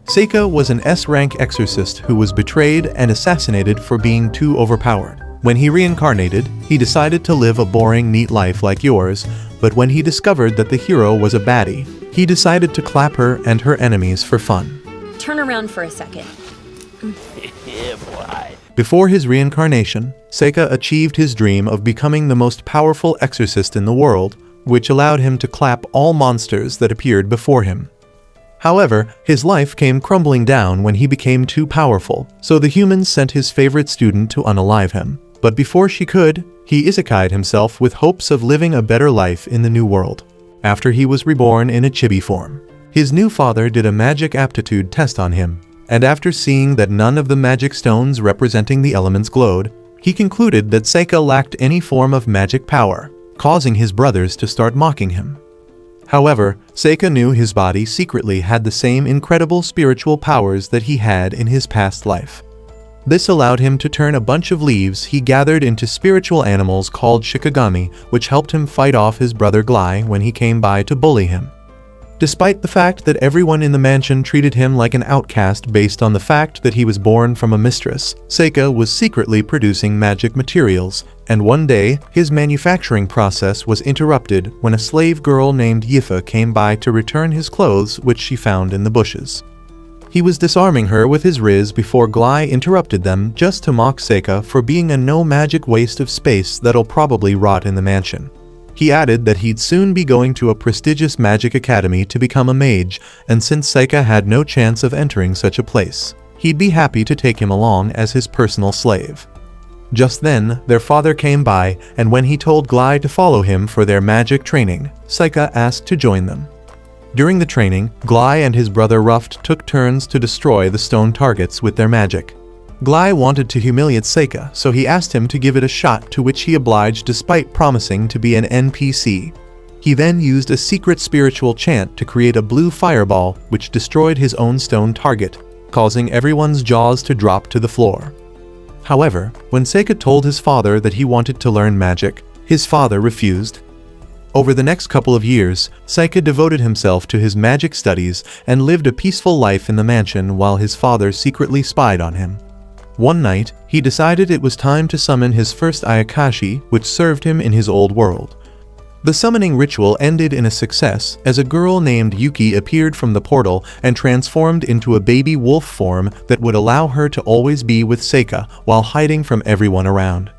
Seika was an S-rank exorcist who was betrayed and assassinated for being too overpowered. When he reincarnated, he decided to live a boring, neat life like yours, but when he discovered that the hero was a baddie, he decided to clap her and her enemies for fun. Turn around for a second. Yeah, boy. Before his reincarnation, Seika achieved his dream of becoming the most powerful exorcist in the world, which allowed him to clap all monsters that appeared before him. However, his life came crumbling down when he became too powerful, so the humans sent his favorite student to unalive him. But before she could, he isekai'd himself with hopes of living a better life in the new world. After he was reborn in a chibi form, his new father did a magic aptitude test on him, and after seeing that none of the magic stones representing the elements glowed, he concluded that Seika lacked any form of magic power, causing his brothers to start mocking him. However, Seika knew his body secretly had the same incredible spiritual powers that he had in his past life. This allowed him to turn a bunch of leaves he gathered into spiritual animals called shikigami, which helped him fight off his brother Glai when he came by to bully him. Despite the fact that everyone in the mansion treated him like an outcast based on the fact that he was born from a mistress, Seika was secretly producing magic materials, and one day, his manufacturing process was interrupted when a slave girl named Yifa came by to return his clothes which she found in the bushes. He was disarming her with his riz before Glai interrupted them just to mock Seika for being a no-magic waste of space that'll probably rot in the mansion. He added that he'd soon be going to a prestigious magic academy to become a mage, and since Seika had no chance of entering such a place, he'd be happy to take him along as his personal slave. Just then, their father came by, and when he told Glai to follow him for their magic training, Seika asked to join them. During the training, Glai and his brother Ruft took turns to destroy the stone targets with their magic. Glai wanted to humiliate Seika, so he asked him to give it a shot, to which he obliged despite promising to be an NPC. He then used a secret spiritual chant to create a blue fireball which destroyed his own stone target, causing everyone's jaws to drop to the floor. However, when Seika told his father that he wanted to learn magic, his father refused. Over the next couple of years, Seika devoted himself to his magic studies and lived a peaceful life in the mansion while his father secretly spied on him. One night, he decided it was time to summon his first Ayakashi, which served him in his old world. The summoning ritual ended in a success as a girl named Yuki appeared from the portal and transformed into a baby wolf form that would allow her to always be with Seika while hiding from everyone around.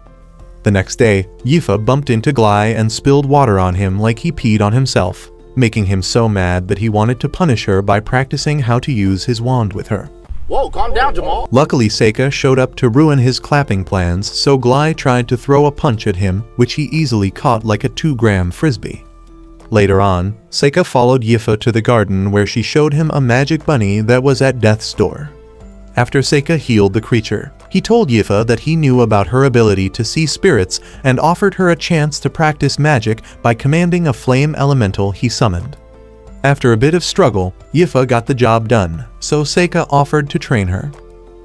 The next day, Yifa bumped into Glai and spilled water on him like he peed on himself, making him so mad that he wanted to punish her by practicing how to use his wand with her. Whoa, calm down, Jamal. Luckily, Seika showed up to ruin his clapping plans, so Glai tried to throw a punch at him, which he easily caught like a 2-gram frisbee. Later on, Seika followed Yifa to the garden where she showed him a magic bunny that was at death's door. After Seika healed the creature, he told Yifa that he knew about her ability to see spirits and offered her a chance to practice magic by commanding a flame elemental he summoned. After a bit of struggle, Yifa got the job done, so Seika offered to train her.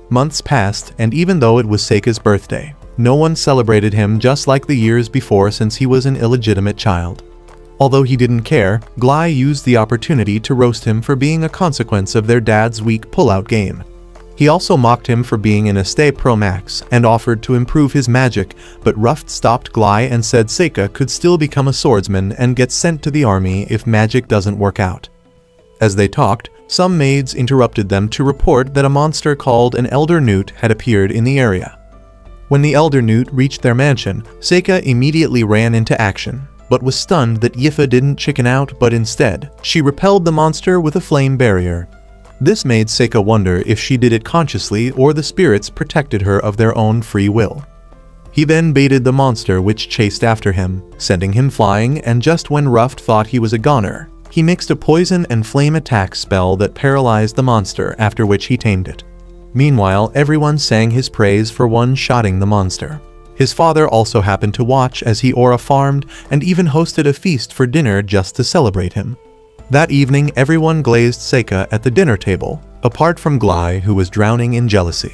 Months passed, and even though it was Seika's birthday, no one celebrated him just like the years before since he was an illegitimate child. Although he didn't care, Glai used the opportunity to roast him for being a consequence of their dad's weak pull-out game. He also mocked him for being an Estate Pro Max and offered to improve his magic, but Ruft stopped Glai and said Seika could still become a swordsman and get sent to the army if magic doesn't work out. As they talked, some maids interrupted them to report that a monster called an Elder Newt had appeared in the area. When the Elder Newt reached their mansion, Seika immediately ran into action, but was stunned that Yifa didn't chicken out, but instead, she repelled the monster with a flame barrier. This made Seika wonder if she did it consciously or the spirits protected her of their own free will. He then baited the monster which chased after him, sending him flying, and just when Ruft thought he was a goner, he mixed a poison and flame attack spell that paralyzed the monster, after which he tamed it. Meanwhile, everyone sang his praise for one-shotting the monster. His father also happened to watch as he aura farmed and even hosted a feast for dinner just to celebrate him. That evening, everyone glazed Seika at the dinner table, apart from Glai, who was drowning in jealousy.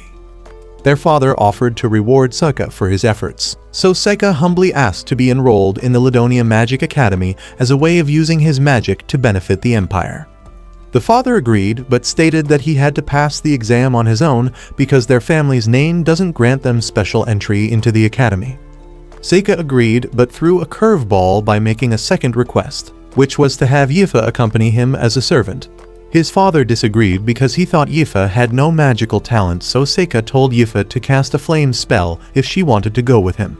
Their father offered to reward Seika for his efforts, so Seika humbly asked to be enrolled in the Ladonia Magic Academy as a way of using his magic to benefit the Empire. The father agreed, but stated that he had to pass the exam on his own because their family's name doesn't grant them special entry into the academy. Seika agreed, but threw a curveball by making a second request, which was to have Yifa accompany him as a servant. His father disagreed because he thought Yifa had no magical talent, so Seika told Yifa to cast a flame spell if she wanted to go with him.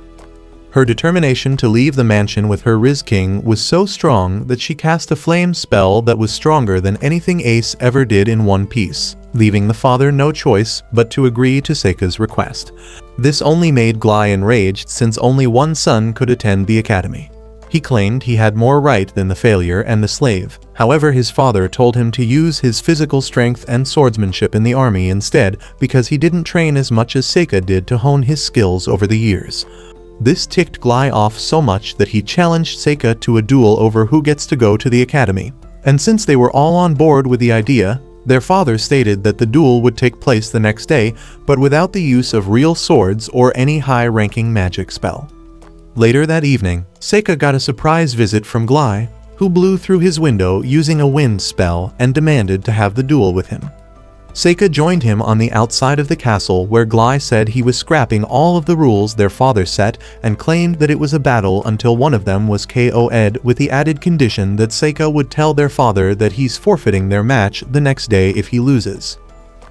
Her determination to leave the mansion with her Riz King was so strong that she cast a flame spell that was stronger than anything Ace ever did in one piece, leaving the father no choice but to agree to Seika's request. This only made Glai enraged since only one son could attend the academy. He claimed he had more right than the failure and the slave. However, his father told him to use his physical strength and swordsmanship in the army instead because he didn't train as much as Seika did to hone his skills over the years. This ticked Glai off so much that he challenged Seika to a duel over who gets to go to the academy. And since they were all on board with the idea, their father stated that the duel would take place the next day, but without the use of real swords or any high-ranking magic spell. Later that evening, Seika got a surprise visit from Glai, who blew through his window using a wind spell and demanded to have the duel with him. Seika joined him on the outside of the castle where Glai said he was scrapping all of the rules their father set and claimed that it was a battle until one of them was KO'd, with the added condition that Seika would tell their father that he's forfeiting their match the next day if he loses.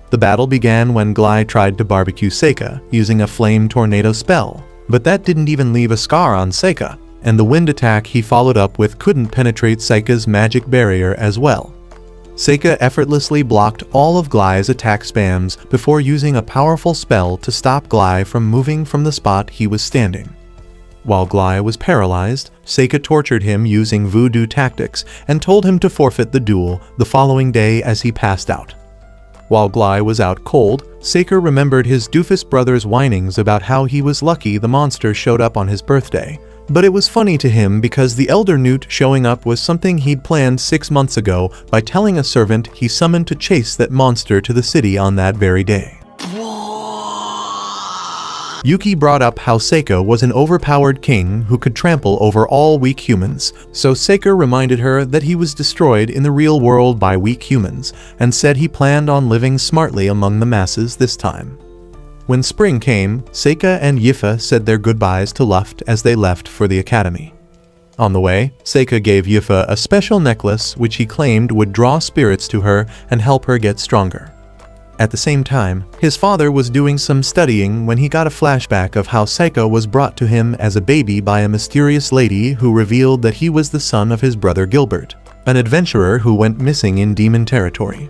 The battle began when Glai tried to barbecue Seika using a flame tornado spell, but that didn't even leave a scar on Seika, and the wind attack he followed up with couldn't penetrate Seika's magic barrier as well. Seika effortlessly blocked all of Glai's attack spams before using a powerful spell to stop Glai from moving from the spot he was standing. While Glai was paralyzed, Seika tortured him using voodoo tactics and told him to forfeit the duel the following day as he passed out. While Glai was out cold, Seika remembered his doofus brother's whinings about how he was lucky the monster showed up on his birthday. But it was funny to him because the Elder Newt showing up was something he'd planned 6 months ago by telling a servant he summoned to chase that monster to the city on that very day. Yuki brought up how Seika was an overpowered king who could trample over all weak humans, so Seika reminded her that he was destroyed in the real world by weak humans, and said he planned on living smartly among the masses this time. When spring came, Seika and Yifa said their goodbyes to Luft as they left for the academy. On the way, Seika gave Yifa a special necklace which he claimed would draw spirits to her and help her get stronger. At the same time, his father was doing some studying when he got a flashback of how Seika was brought to him as a baby by a mysterious lady who revealed that he was the son of his brother Gilbert, an adventurer who went missing in demon territory.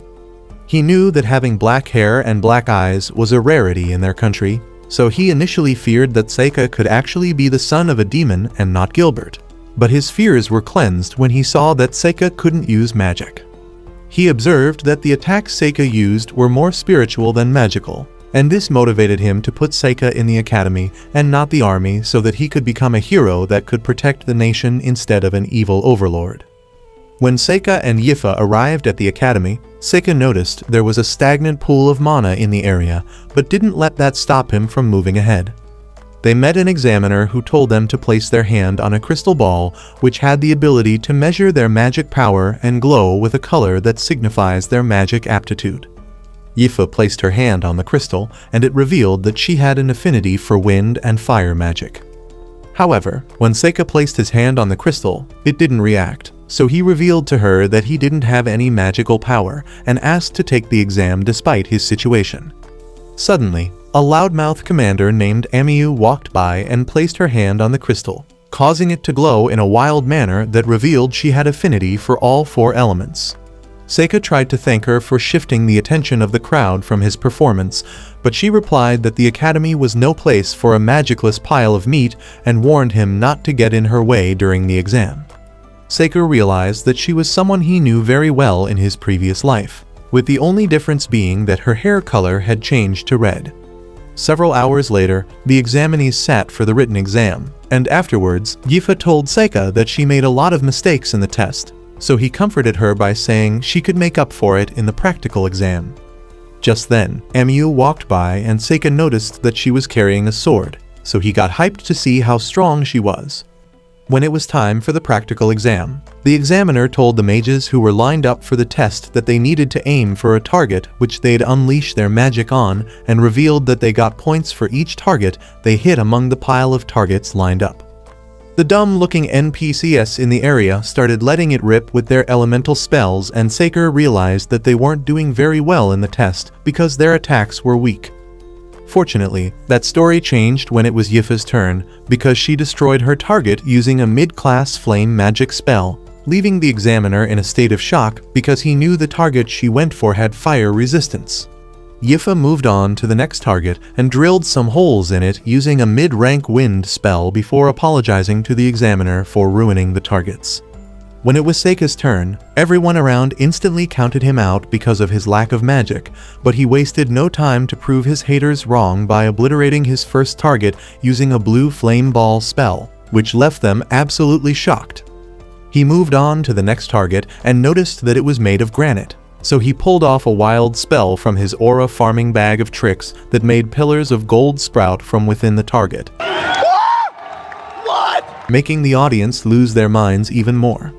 He knew that having black hair and black eyes was a rarity in their country, so he initially feared that Seika could actually be the son of a demon and not Gilbert. But his fears were cleansed when he saw that Seika couldn't use magic. He observed that the attacks Seika used were more spiritual than magical, and this motivated him to put Seika in the academy and not the army so that he could become a hero that could protect the nation instead of an evil overlord. When Seika and Yifa arrived at the academy, Seika noticed there was a stagnant pool of mana in the area, but didn't let that stop him from moving ahead. They met an examiner who told them to place their hand on a crystal ball which had the ability to measure their magic power and glow with a color that signifies their magic aptitude. Yifa placed her hand on the crystal, and it revealed that she had an affinity for wind and fire magic. However, when Seika placed his hand on the crystal, it didn't react, so he revealed to her that he didn't have any magical power and asked to take the exam despite his situation. Suddenly, a loudmouth commander named Amiyu walked by and placed her hand on the crystal, causing it to glow in a wild manner that revealed she had affinity for all 4 elements. Seika tried to thank her for shifting the attention of the crowd from his performance, but she replied that the academy was no place for a magicless pile of meat and warned him not to get in her way during the exam. Seika realized that she was someone he knew very well in his previous life, with the only difference being that her hair color had changed to red. Several hours later, the examinees sat for the written exam, and afterwards, Yifa told Seika that she made a lot of mistakes in the test, so he comforted her by saying she could make up for it in the practical exam. Just then, Amiyu walked by and Seika noticed that she was carrying a sword, so he got hyped to see how strong she was. When it was time for the practical exam, the examiner told the mages who were lined up for the test that they needed to aim for a target which they'd unleash their magic on, and revealed that they got points for each target they hit among the pile of targets lined up. The dumb-looking NPCs in the area started letting it rip with their elemental spells, and Seika realized that they weren't doing very well in the test because their attacks were weak. Fortunately, that story changed when it was Yifa's turn, because she destroyed her target using a mid-class flame magic spell, leaving the examiner in a state of shock because he knew the target she went for had fire resistance. Yifa moved on to the next target and drilled some holes in it using a mid-rank wind spell before apologizing to the examiner for ruining the targets. When it was Seika's turn, everyone around instantly counted him out because of his lack of magic, but he wasted no time to prove his haters wrong by obliterating his first target using a blue flame ball spell, which left them absolutely shocked. He moved on to the next target and noticed that it was made of granite, so he pulled off a wild spell from his aura farming bag of tricks that made pillars of gold sprout from within the target, making the audience lose their minds even more.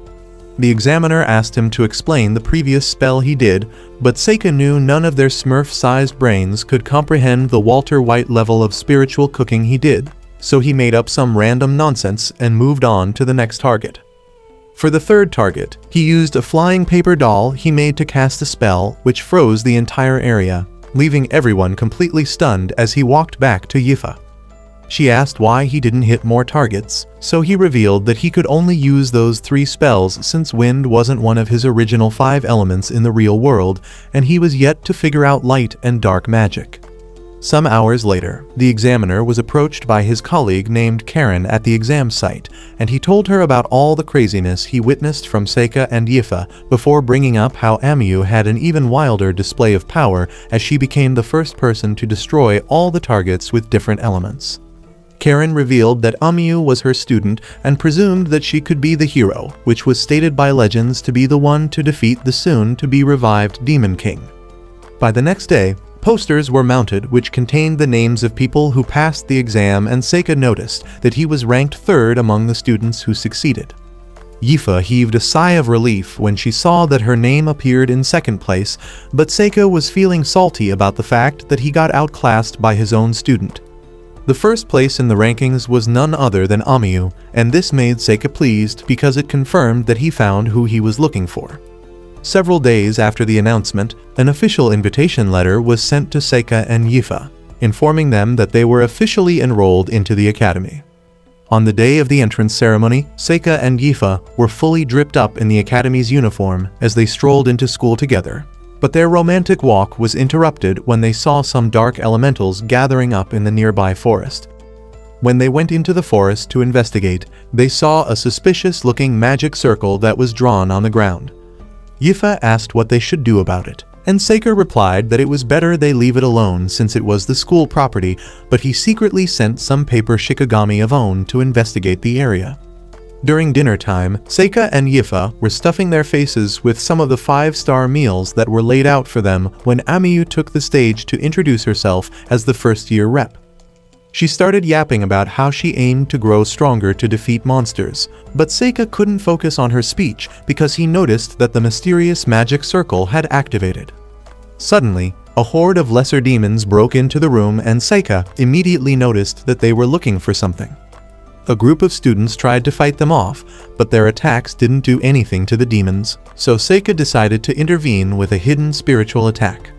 The examiner asked him to explain the previous spell he did, but Seika knew none of their Smurf-sized brains could comprehend the Walter White level of spiritual cooking he did, so he made up some random nonsense and moved on to the next target. For the third target, he used a flying paper doll he made to cast a spell which froze the entire area, leaving everyone completely stunned as he walked back to Yifa. She asked why he didn't hit more targets, so he revealed that he could only use those 3 spells since wind wasn't one of his original 5 elements in the real world, and he was yet to figure out light and dark magic. Some hours later, the examiner was approached by his colleague named Karen at the exam site, and he told her about all the craziness he witnessed from Seika and Yifa before bringing up how Amiyu had an even wilder display of power as she became the first person to destroy all the targets with different elements. Karen revealed that Amiyu was her student and presumed that she could be the hero, which was stated by legends to be the one to defeat the soon-to-be-revived Demon King. By the next day, posters were mounted which contained the names of people who passed the exam, and Seika noticed that he was ranked 3rd among the students who succeeded. Yifa heaved a sigh of relief when she saw that her name appeared in 2nd place, but Seika was feeling salty about the fact that he got outclassed by his own student. The first place in the rankings was none other than Amiyu, and this made Seika pleased because it confirmed that he found who he was looking for. Several days after the announcement, an official invitation letter was sent to Seika and Yifa, informing them that they were officially enrolled into the academy. On the day of the entrance ceremony, Seika and Yifa were fully dripped up in the academy's uniform as they strolled into school together. But their romantic walk was interrupted when they saw some dark elementals gathering up in the nearby forest. When they went into the forest to investigate, they saw a suspicious-looking magic circle that was drawn on the ground. Yifa asked what they should do about it, and Seika replied that it was better they leave it alone since it was the school property, but he secretly sent some paper shikigami of own to investigate the area. During dinner time, Seika and Yifa were stuffing their faces with some of the 5-star meals that were laid out for them when Amiyu took the stage to introduce herself as the first-year rep. She started yapping about how she aimed to grow stronger to defeat monsters, but Seika couldn't focus on her speech because he noticed that the mysterious magic circle had activated. Suddenly, a horde of lesser demons broke into the room, and Seika immediately noticed that they were looking for something. A group of students tried to fight them off, but their attacks didn't do anything to the demons, so Seika decided to intervene with a hidden spiritual attack.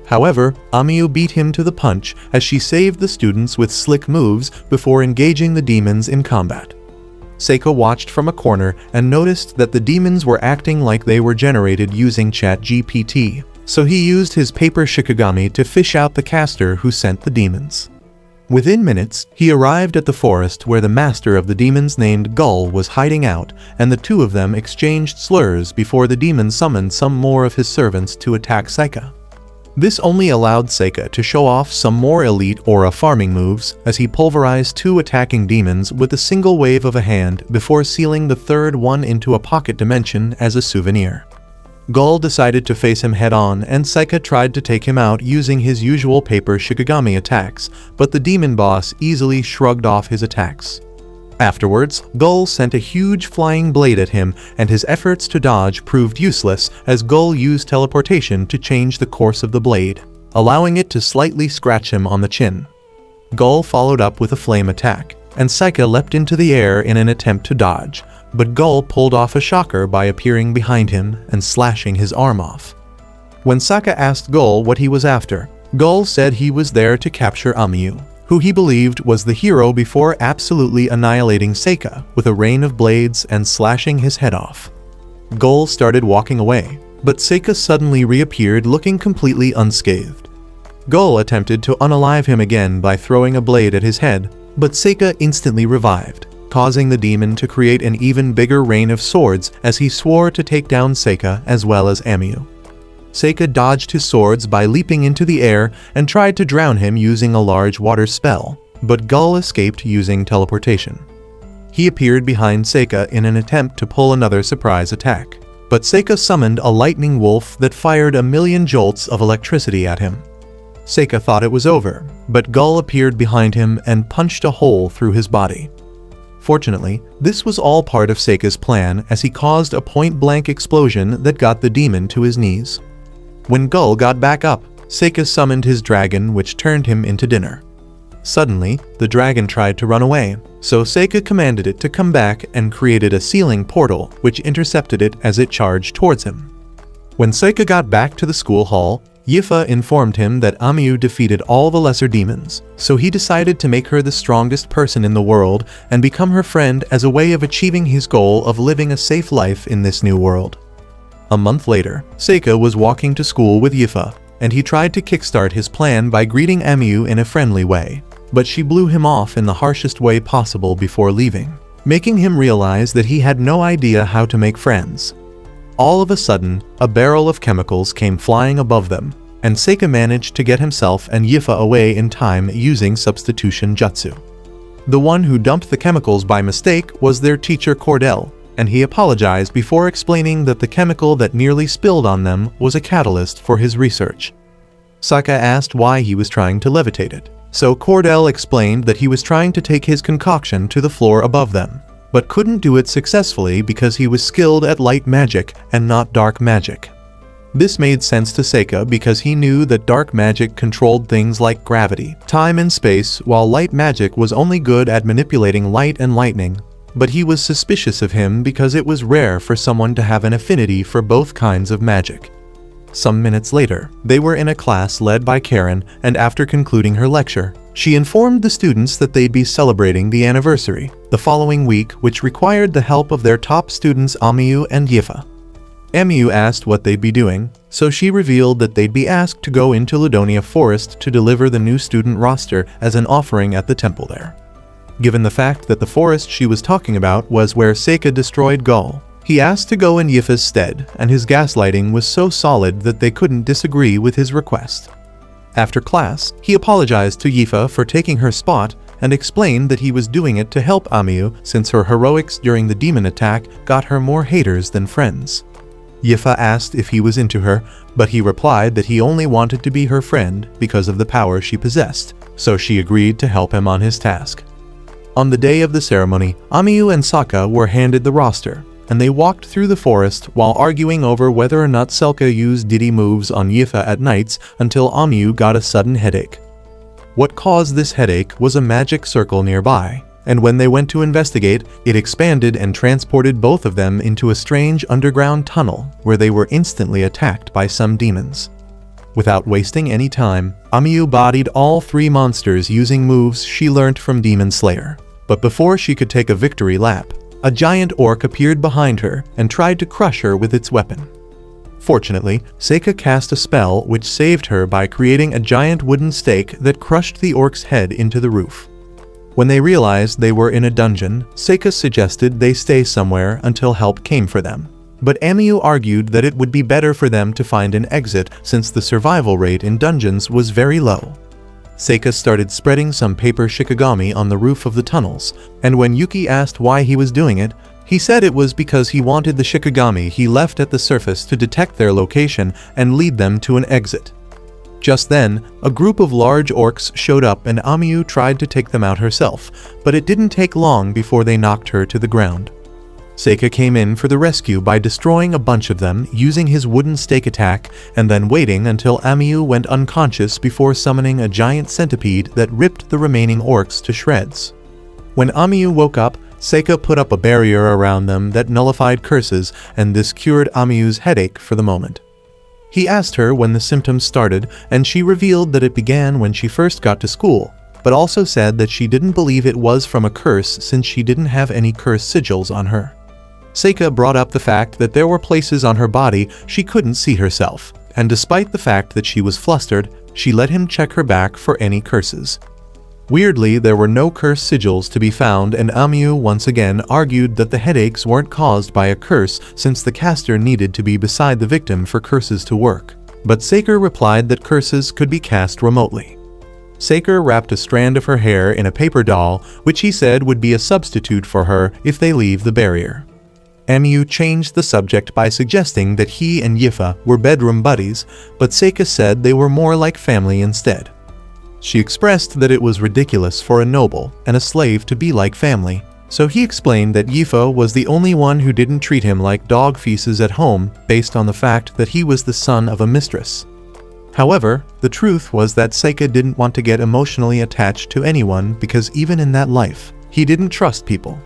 However, Amiyu beat him to the punch as she saved the students with slick moves before engaging the demons in combat. Seika watched from a corner and noticed that the demons were acting like they were generated using ChatGPT, so he used his paper shikigami to fish out the caster who sent the demons. Within minutes, he arrived at the forest where the master of the demons named Gull was hiding out, and the two of them exchanged slurs before the demon summoned some more of his servants to attack Seika. This only allowed Seika to show off some more elite aura farming moves as he pulverized 2 attacking demons with a single wave of a hand before sealing the third one into a pocket dimension as a souvenir. Gull decided to face him head-on, and Seika tried to take him out using his usual paper shikigami attacks, but the demon boss easily shrugged off his attacks. Afterwards, Gull sent a huge flying blade at him, and his efforts to dodge proved useless as Gull used teleportation to change the course of the blade, allowing it to slightly scratch him on the chin. Gull followed up with a flame attack, and Saika leapt into the air in an attempt to dodge, but Gull pulled off a shocker by appearing behind him and slashing his arm off. When Saika asked Gull what he was after, Gull said he was there to capture Amiyu, who he believed was the hero, before absolutely annihilating Saika with a rain of blades and slashing his head off. Gull started walking away, but Saika suddenly reappeared looking completely unscathed. Gull attempted to unalive him again by throwing a blade at his head, but Saika instantly revived, causing the demon to create an even bigger rain of swords as he swore to take down Saika as well as Amiyu. Saika dodged his swords by leaping into the air and tried to drown him using a large water spell, but Gull escaped using teleportation. He appeared behind Saika in an attempt to pull another surprise attack, but Saika summoned a lightning wolf that fired 1,000,000 jolts of electricity at him. Saika thought it was over, but Gull appeared behind him and punched a hole through his body. Fortunately, this was all part of Seika's plan, as he caused a point-blank explosion that got the demon to his knees. When Gull got back up, Saika summoned his dragon, which turned him into dinner. Suddenly, the dragon tried to run away, so Saika commanded it to come back and created a ceiling portal which intercepted it as it charged towards him. When Saika got back to the school hall, Yifa informed him that Amiyu defeated all the lesser demons, so he decided to make her the strongest person in the world and become her friend as a way of achieving his goal of living a safe life in this new world. A month later, Saika was walking to school with Yifa, and he tried to kickstart his plan by greeting Amiyu in a friendly way, but she blew him off in the harshest way possible before leaving, making him realize that he had no idea how to make friends. All of a sudden, a barrel of chemicals came flying above them, and Saika managed to get himself and Yifa away in time using substitution jutsu. The one who dumped the chemicals by mistake was their teacher Cordell, and he apologized before explaining that the chemical that nearly spilled on them was a catalyst for his research. Saika asked why he was trying to levitate it, so Cordell explained that he was trying to take his concoction to the floor above them, but couldn't do it successfully because he was skilled at light magic and not dark magic. This made sense to Saika because he knew that dark magic controlled things like gravity, time and space, while light magic was only good at manipulating light and lightning. But he was suspicious of him because it was rare for someone to have an affinity for both kinds of magic. Some minutes later, they were in a class led by Karen, and after concluding her lecture, she informed the students that they'd be celebrating the anniversary the following week, which required the help of their top students Amiyu and Yifa. Amiyu asked what they'd be doing, so she revealed that they'd be asked to go into Ladonia Forest to deliver the new student roster as an offering at the temple there. Given the fact that the forest she was talking about was where Saika destroyed Gull, he asked to go in Yifa's stead, and his gaslighting was so solid that they couldn't disagree with his request. After class, he apologized to Yifa for taking her spot and explained that he was doing it to help Amiyu since her heroics during the demon attack got her more haters than friends. Yifa asked if he was into her, but he replied that he only wanted to be her friend because of the power she possessed, so she agreed to help him on his task. On the day of the ceremony, Amiyu and Saika were handed the roster, and they walked through the forest while arguing over whether or not Saika used Diddy moves on Yifa at nights until Amiyu got a sudden headache. What caused this headache was a magic circle nearby, and when they went to investigate, it expanded and transported both of them into a strange underground tunnel where they were instantly attacked by some demons. Without wasting any time, Amiyu bodied all three monsters using moves she learnt from Demon Slayer. But before she could take a victory lap, a giant orc appeared behind her and tried to crush her with its weapon. Fortunately, Saika cast a spell which saved her by creating a giant wooden stake that crushed the orc's head into the roof. When they realized they were in a dungeon, Saika suggested they stay somewhere until help came for them. But Amiyu argued that it would be better for them to find an exit since the survival rate in dungeons was very low. Saika started spreading some paper shikigami on the roof of the tunnels, and when Yuki asked why he was doing it, he said it was because he wanted the shikigami he left at the surface to detect their location and lead them to an exit. Just then, a group of large orcs showed up and Amiyu tried to take them out herself, but it didn't take long before they knocked her to the ground. Seika came in for the rescue by destroying a bunch of them using his wooden stake attack and then waiting until Amiyu went unconscious before summoning a giant centipede that ripped the remaining orcs to shreds. When Amiyu woke up, Seika put up a barrier around them that nullified curses, and this cured Amiyu's headache for the moment. He asked her when the symptoms started, and she revealed that it began when she first got to school, but also said that she didn't believe it was from a curse since she didn't have any curse sigils on her. Seika brought up the fact that there were places on her body she couldn't see herself, and despite the fact that she was flustered, she let him check her back for any curses. Weirdly, there were no curse sigils to be found, and Amiyu once again argued that the headaches weren't caused by a curse since the caster needed to be beside the victim for curses to work. But Seika replied that curses could be cast remotely. Seika wrapped a strand of her hair in a paper doll, which he said would be a substitute for her if they leave the barrier. Amiyu changed the subject by suggesting that he and Yifa were bedroom buddies, but Seika said they were more like family instead. She expressed that it was ridiculous for a noble and a slave to be like family, so he explained that Yifa was the only one who didn't treat him like dog feces at home based on the fact that he was the son of a mistress. However, the truth was that Seika didn't want to get emotionally attached to anyone because even in that life, he didn't trust people.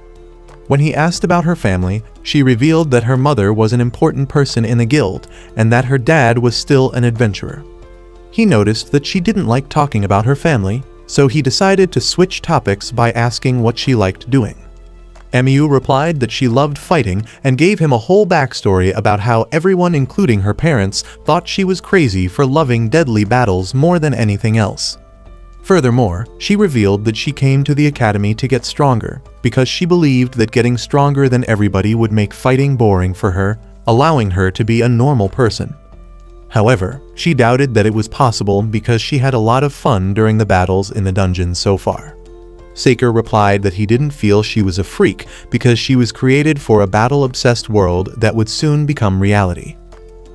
When he asked about her family, she revealed that her mother was an important person in the guild and that her dad was still an adventurer. He noticed that she didn't like talking about her family, so he decided to switch topics by asking what she liked doing. Amiyu replied that she loved fighting and gave him a whole backstory about how everyone, including her parents, thought she was crazy for loving deadly battles more than anything else. Furthermore, she revealed that she came to the academy to get stronger, because she believed that getting stronger than everybody would make fighting boring for her, allowing her to be a normal person. However, she doubted that it was possible because she had a lot of fun during the battles in the dungeon so far. Seika replied that he didn't feel she was a freak because she was created for a battle-obsessed world that would soon become reality.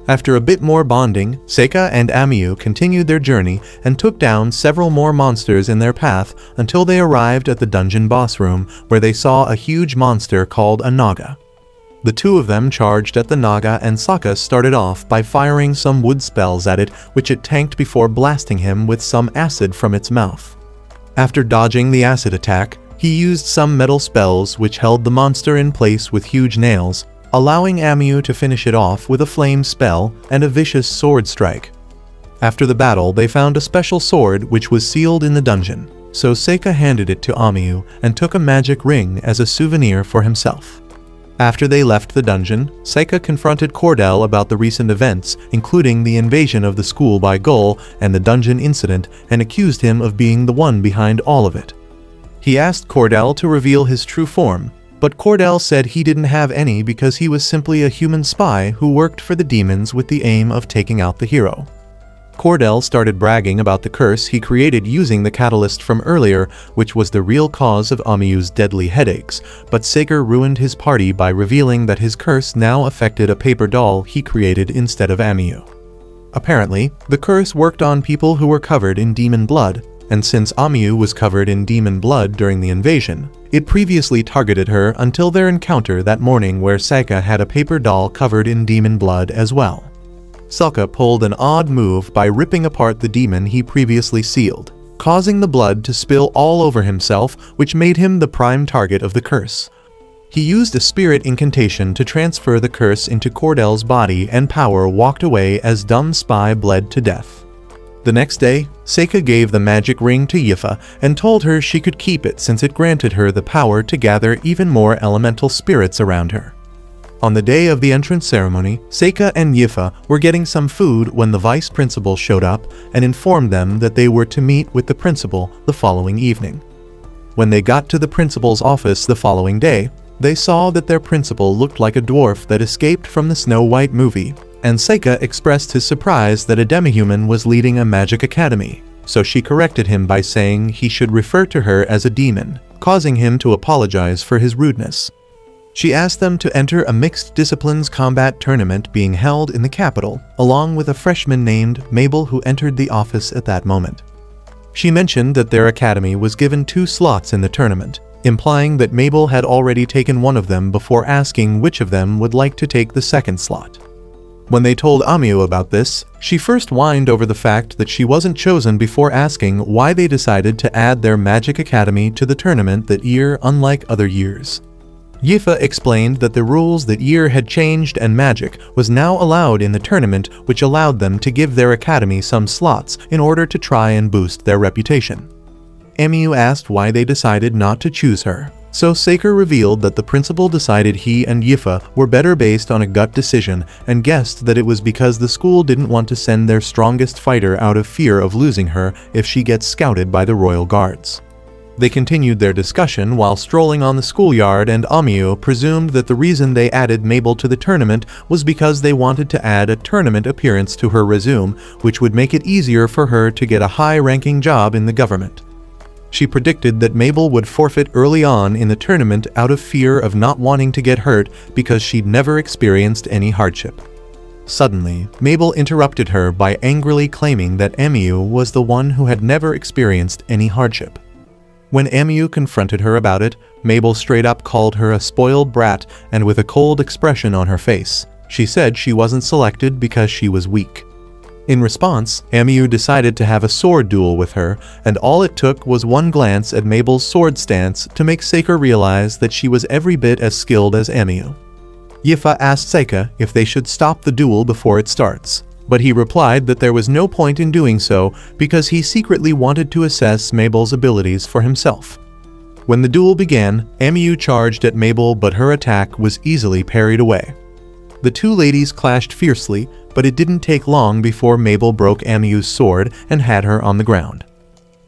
After a bit more bonding, Seika and Amiyu continued their journey and took down several more monsters in their path until they arrived at the dungeon boss room, where they saw a huge monster called a Naga. The two of them charged at the Naga, and Sokka started off by firing some wood spells at it, which it tanked before blasting him with some acid from its mouth. After dodging the acid attack, he used some metal spells which held the monster in place with huge nails, allowing Amiyu to finish it off with a flame spell and a vicious sword strike. After the battle, they found a special sword which was sealed in the dungeon, so Seika handed it to Amiyu and took a magic ring as a souvenir for himself. After they left the dungeon, Seika confronted Cordell about the recent events, including the invasion of the school by Gull and the dungeon incident, and accused him of being the one behind all of it. He asked Cordell to reveal his true form, but Cordell said he didn't have any because he was simply a human spy who worked for the demons with the aim of taking out the hero. Cordell started bragging about the curse he created using the catalyst from earlier, which was the real cause of Amiyu's deadly headaches, but Seika ruined his party by revealing that his curse now affected a paper doll he created instead of Amiyu. Apparently, the curse worked on people who were covered in demon blood, and since Amiyu was covered in demon blood during the invasion, it previously targeted her until their encounter that morning where Seika had a paper doll covered in demon blood as well. Sokka pulled an odd move by ripping apart the demon he previously sealed, causing the blood to spill all over himself, which made him the prime target of the curse. He used a spirit incantation to transfer the curse into Cordell's body, and power walked away as dumb spy bled to death. The next day, Seika gave the magic ring to Yifa and told her she could keep it since it granted her the power to gather even more elemental spirits around her. On the day of the entrance ceremony, Seika and Yifa were getting some food when the vice principal showed up and informed them that they were to meet with the principal the following evening. When they got to the principal's office the following day, they saw that their principal looked like a dwarf that escaped from the Snow White movie, and Seika expressed his surprise that a demihuman was leading a magic academy, so she corrected him by saying he should refer to her as a demon, causing him to apologize for his rudeness. She asked them to enter a mixed disciplines combat tournament being held in the capital, along with a freshman named Mabel who entered the office at that moment. She mentioned that their academy was given 2 slots in the tournament, implying that Mabel had already taken one of them before asking which of them would like to take the second slot. When they told Amiu about this, she first whined over the fact that she wasn't chosen before asking why they decided to add their magic academy to the tournament that year unlike other years. Yifa explained that the rules that year had changed and magic was now allowed in the tournament, which allowed them to give their academy some slots in order to try and boost their reputation. Amiu asked why they decided not to choose her, so Saker revealed that the principal decided he and Yifa were better based on a gut decision and guessed that it was because the school didn't want to send their strongest fighter out of fear of losing her if she gets scouted by the royal guards. They continued their discussion while strolling on the schoolyard, and Amiu presumed that the reason they added Mabel to the tournament was because they wanted to add a tournament appearance to her resume, which would make it easier for her to get a high-ranking job in the government. She predicted that Mabel would forfeit early on in the tournament out of fear of not wanting to get hurt because she'd never experienced any hardship. Suddenly, Mabel interrupted her by angrily claiming that Amiu was the one who had never experienced any hardship. When Amiu confronted her about it, Mabel straight up called her a spoiled brat, and with a cold expression on her face, she said she wasn't selected because she was weak. In response, Amiu decided to have a sword duel with her, and all it took was one glance at Mabel's sword stance to make Saker realize that she was every bit as skilled as Amiu. Yifa asked Saker if they should stop the duel before it starts, but he replied that there was no point in doing so because he secretly wanted to assess Mabel's abilities for himself. When the duel began, Amiu charged at Mabel, but her attack was easily parried away. The 2 ladies clashed fiercely, but it didn't take long before Mabel broke Amiu's sword and had her on the ground.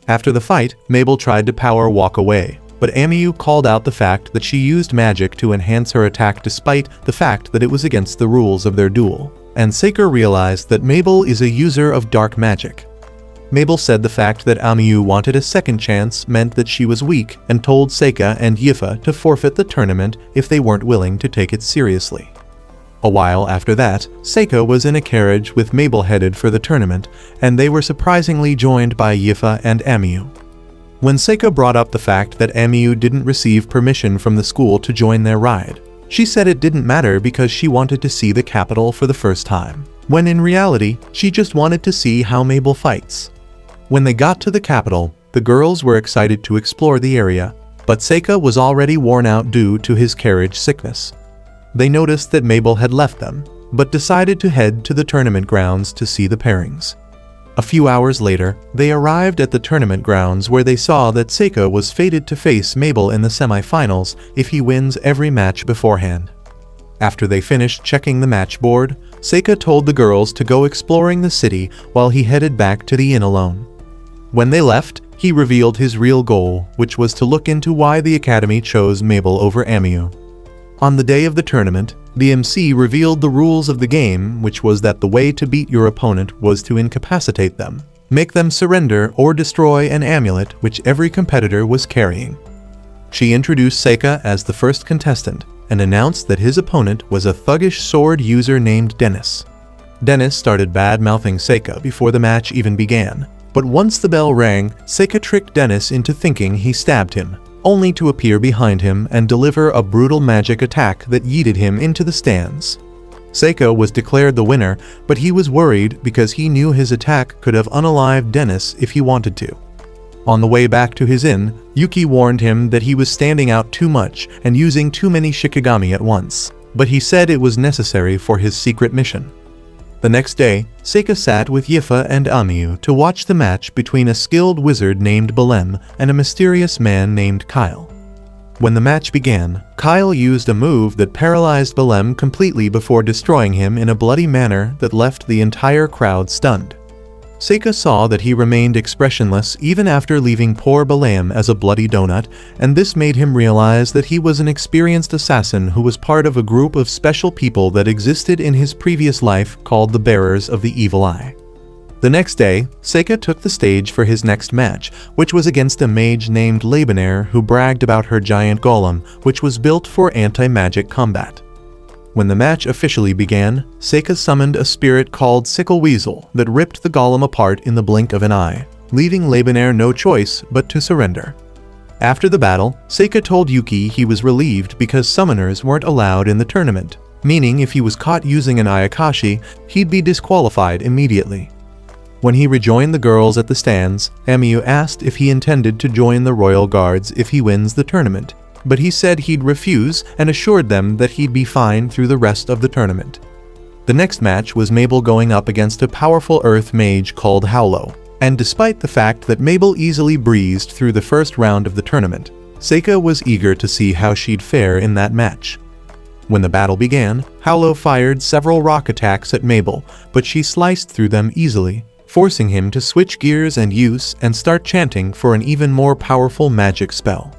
After the fight, Mabel tried to power walk away, but Amiu called out the fact that she used magic to enhance her attack despite the fact that it was against the rules of their duel. And Saker realized that Mabel is a user of dark magic. Mabel said the fact that Amiu wanted a second chance meant that she was weak and told Saker and Yifa to forfeit the tournament if they weren't willing to take it seriously. A while after that, Saker was in a carriage with Mabel headed for the tournament, and they were surprisingly joined by Yifa and Amiu. When Saker brought up the fact that Amiu didn't receive permission from the school to join their ride, she said it didn't matter because she wanted to see the capital for the first time, when in reality, she just wanted to see how Mabel fights. When they got to the capital, the girls were excited to explore the area, but Saker was already worn out due to his carriage sickness. They noticed that Mabel had left them, but decided to head to the tournament grounds to see the pairings. A few hours later, they arrived at the tournament grounds where they saw that Saker was fated to face Mabel in the semi-finals if he wins every match beforehand. After they finished checking the match board, Saker told the girls to go exploring the city while he headed back to the inn alone. When they left, he revealed his real goal, which was to look into why the academy chose Mabel over Amiu. On the day of the tournament, the MC revealed the rules of the game, which was that the way to beat your opponent was to incapacitate them, make them surrender, or destroy an amulet which every competitor was carrying. She introduced Saker as the first contestant and announced that his opponent was a thuggish sword user named Dennis. Dennis started bad-mouthing Saker before the match even began, but once the bell rang, Saker tricked Dennis into thinking he stabbed him, only to appear behind him and deliver a brutal magic attack that yeeted him into the stands. Saker was declared the winner, but he was worried because he knew his attack could have unalived Dennis if he wanted to. On the way back to his inn, Yuki warned him that he was standing out too much and using too many shikigami at once, but he said it was necessary for his secret mission. The next day, Saker sat with Yifa and Amiu to watch the match between a skilled wizard named Belem and a mysterious man named Kyle. When the match began, Kyle used a move that paralyzed Belem completely before destroying him in a bloody manner that left the entire crowd stunned. Saker saw that he remained expressionless even after leaving poor Belem as a bloody donut, and this made him realize that he was an experienced assassin who was part of a group of special people that existed in his previous life called the Bearers of the Evil Eye. The next day, Seika took the stage for his next match, which was against a mage named Labenair who bragged about her giant golem, which was built for anti-magic combat. When the match officially began, Seika summoned a spirit called Sickle Weasel that ripped the golem apart in the blink of an eye, leaving Labenair no choice but to surrender. After the battle, Seika told Yuki he was relieved because summoners weren't allowed in the tournament, meaning if he was caught using an Ayakashi, he'd be disqualified immediately. When he rejoined the girls at the stands, Amiyu asked if he intended to join the Royal Guards if he wins the tournament, but he said he'd refuse and assured them that he'd be fine through the rest of the tournament. The next match was Mabel going up against a powerful earth mage called Howlo, and despite the fact that Mabel easily breezed through the first round of the tournament, Seika was eager to see how she'd fare in that match. When the battle began, Howlo fired several rock attacks at Mabel, but she sliced through them easily, forcing him to switch gears and start chanting for an even more powerful magic spell.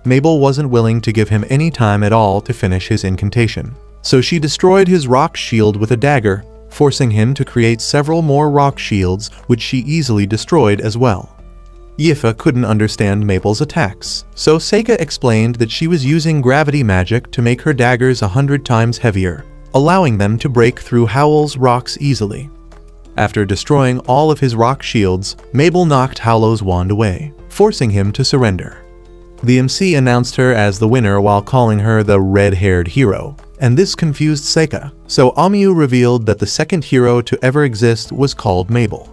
Mabel wasn't willing to give him any time at all to finish his incantation, so she destroyed his rock shield with a dagger, forcing him to create several more rock shields, which she easily destroyed as well. Yifa couldn't understand Mabel's attacks, so Seika explained that she was using gravity magic to make her daggers 100 times heavier, allowing them to break through Howl's rocks easily. After destroying all of his rock shields, Mabel knocked Howlo's wand away, forcing him to surrender. The MC announced her as the winner while calling her the red-haired hero, and this confused Seika, so Amiyu revealed that the second hero to ever exist was called Mabel.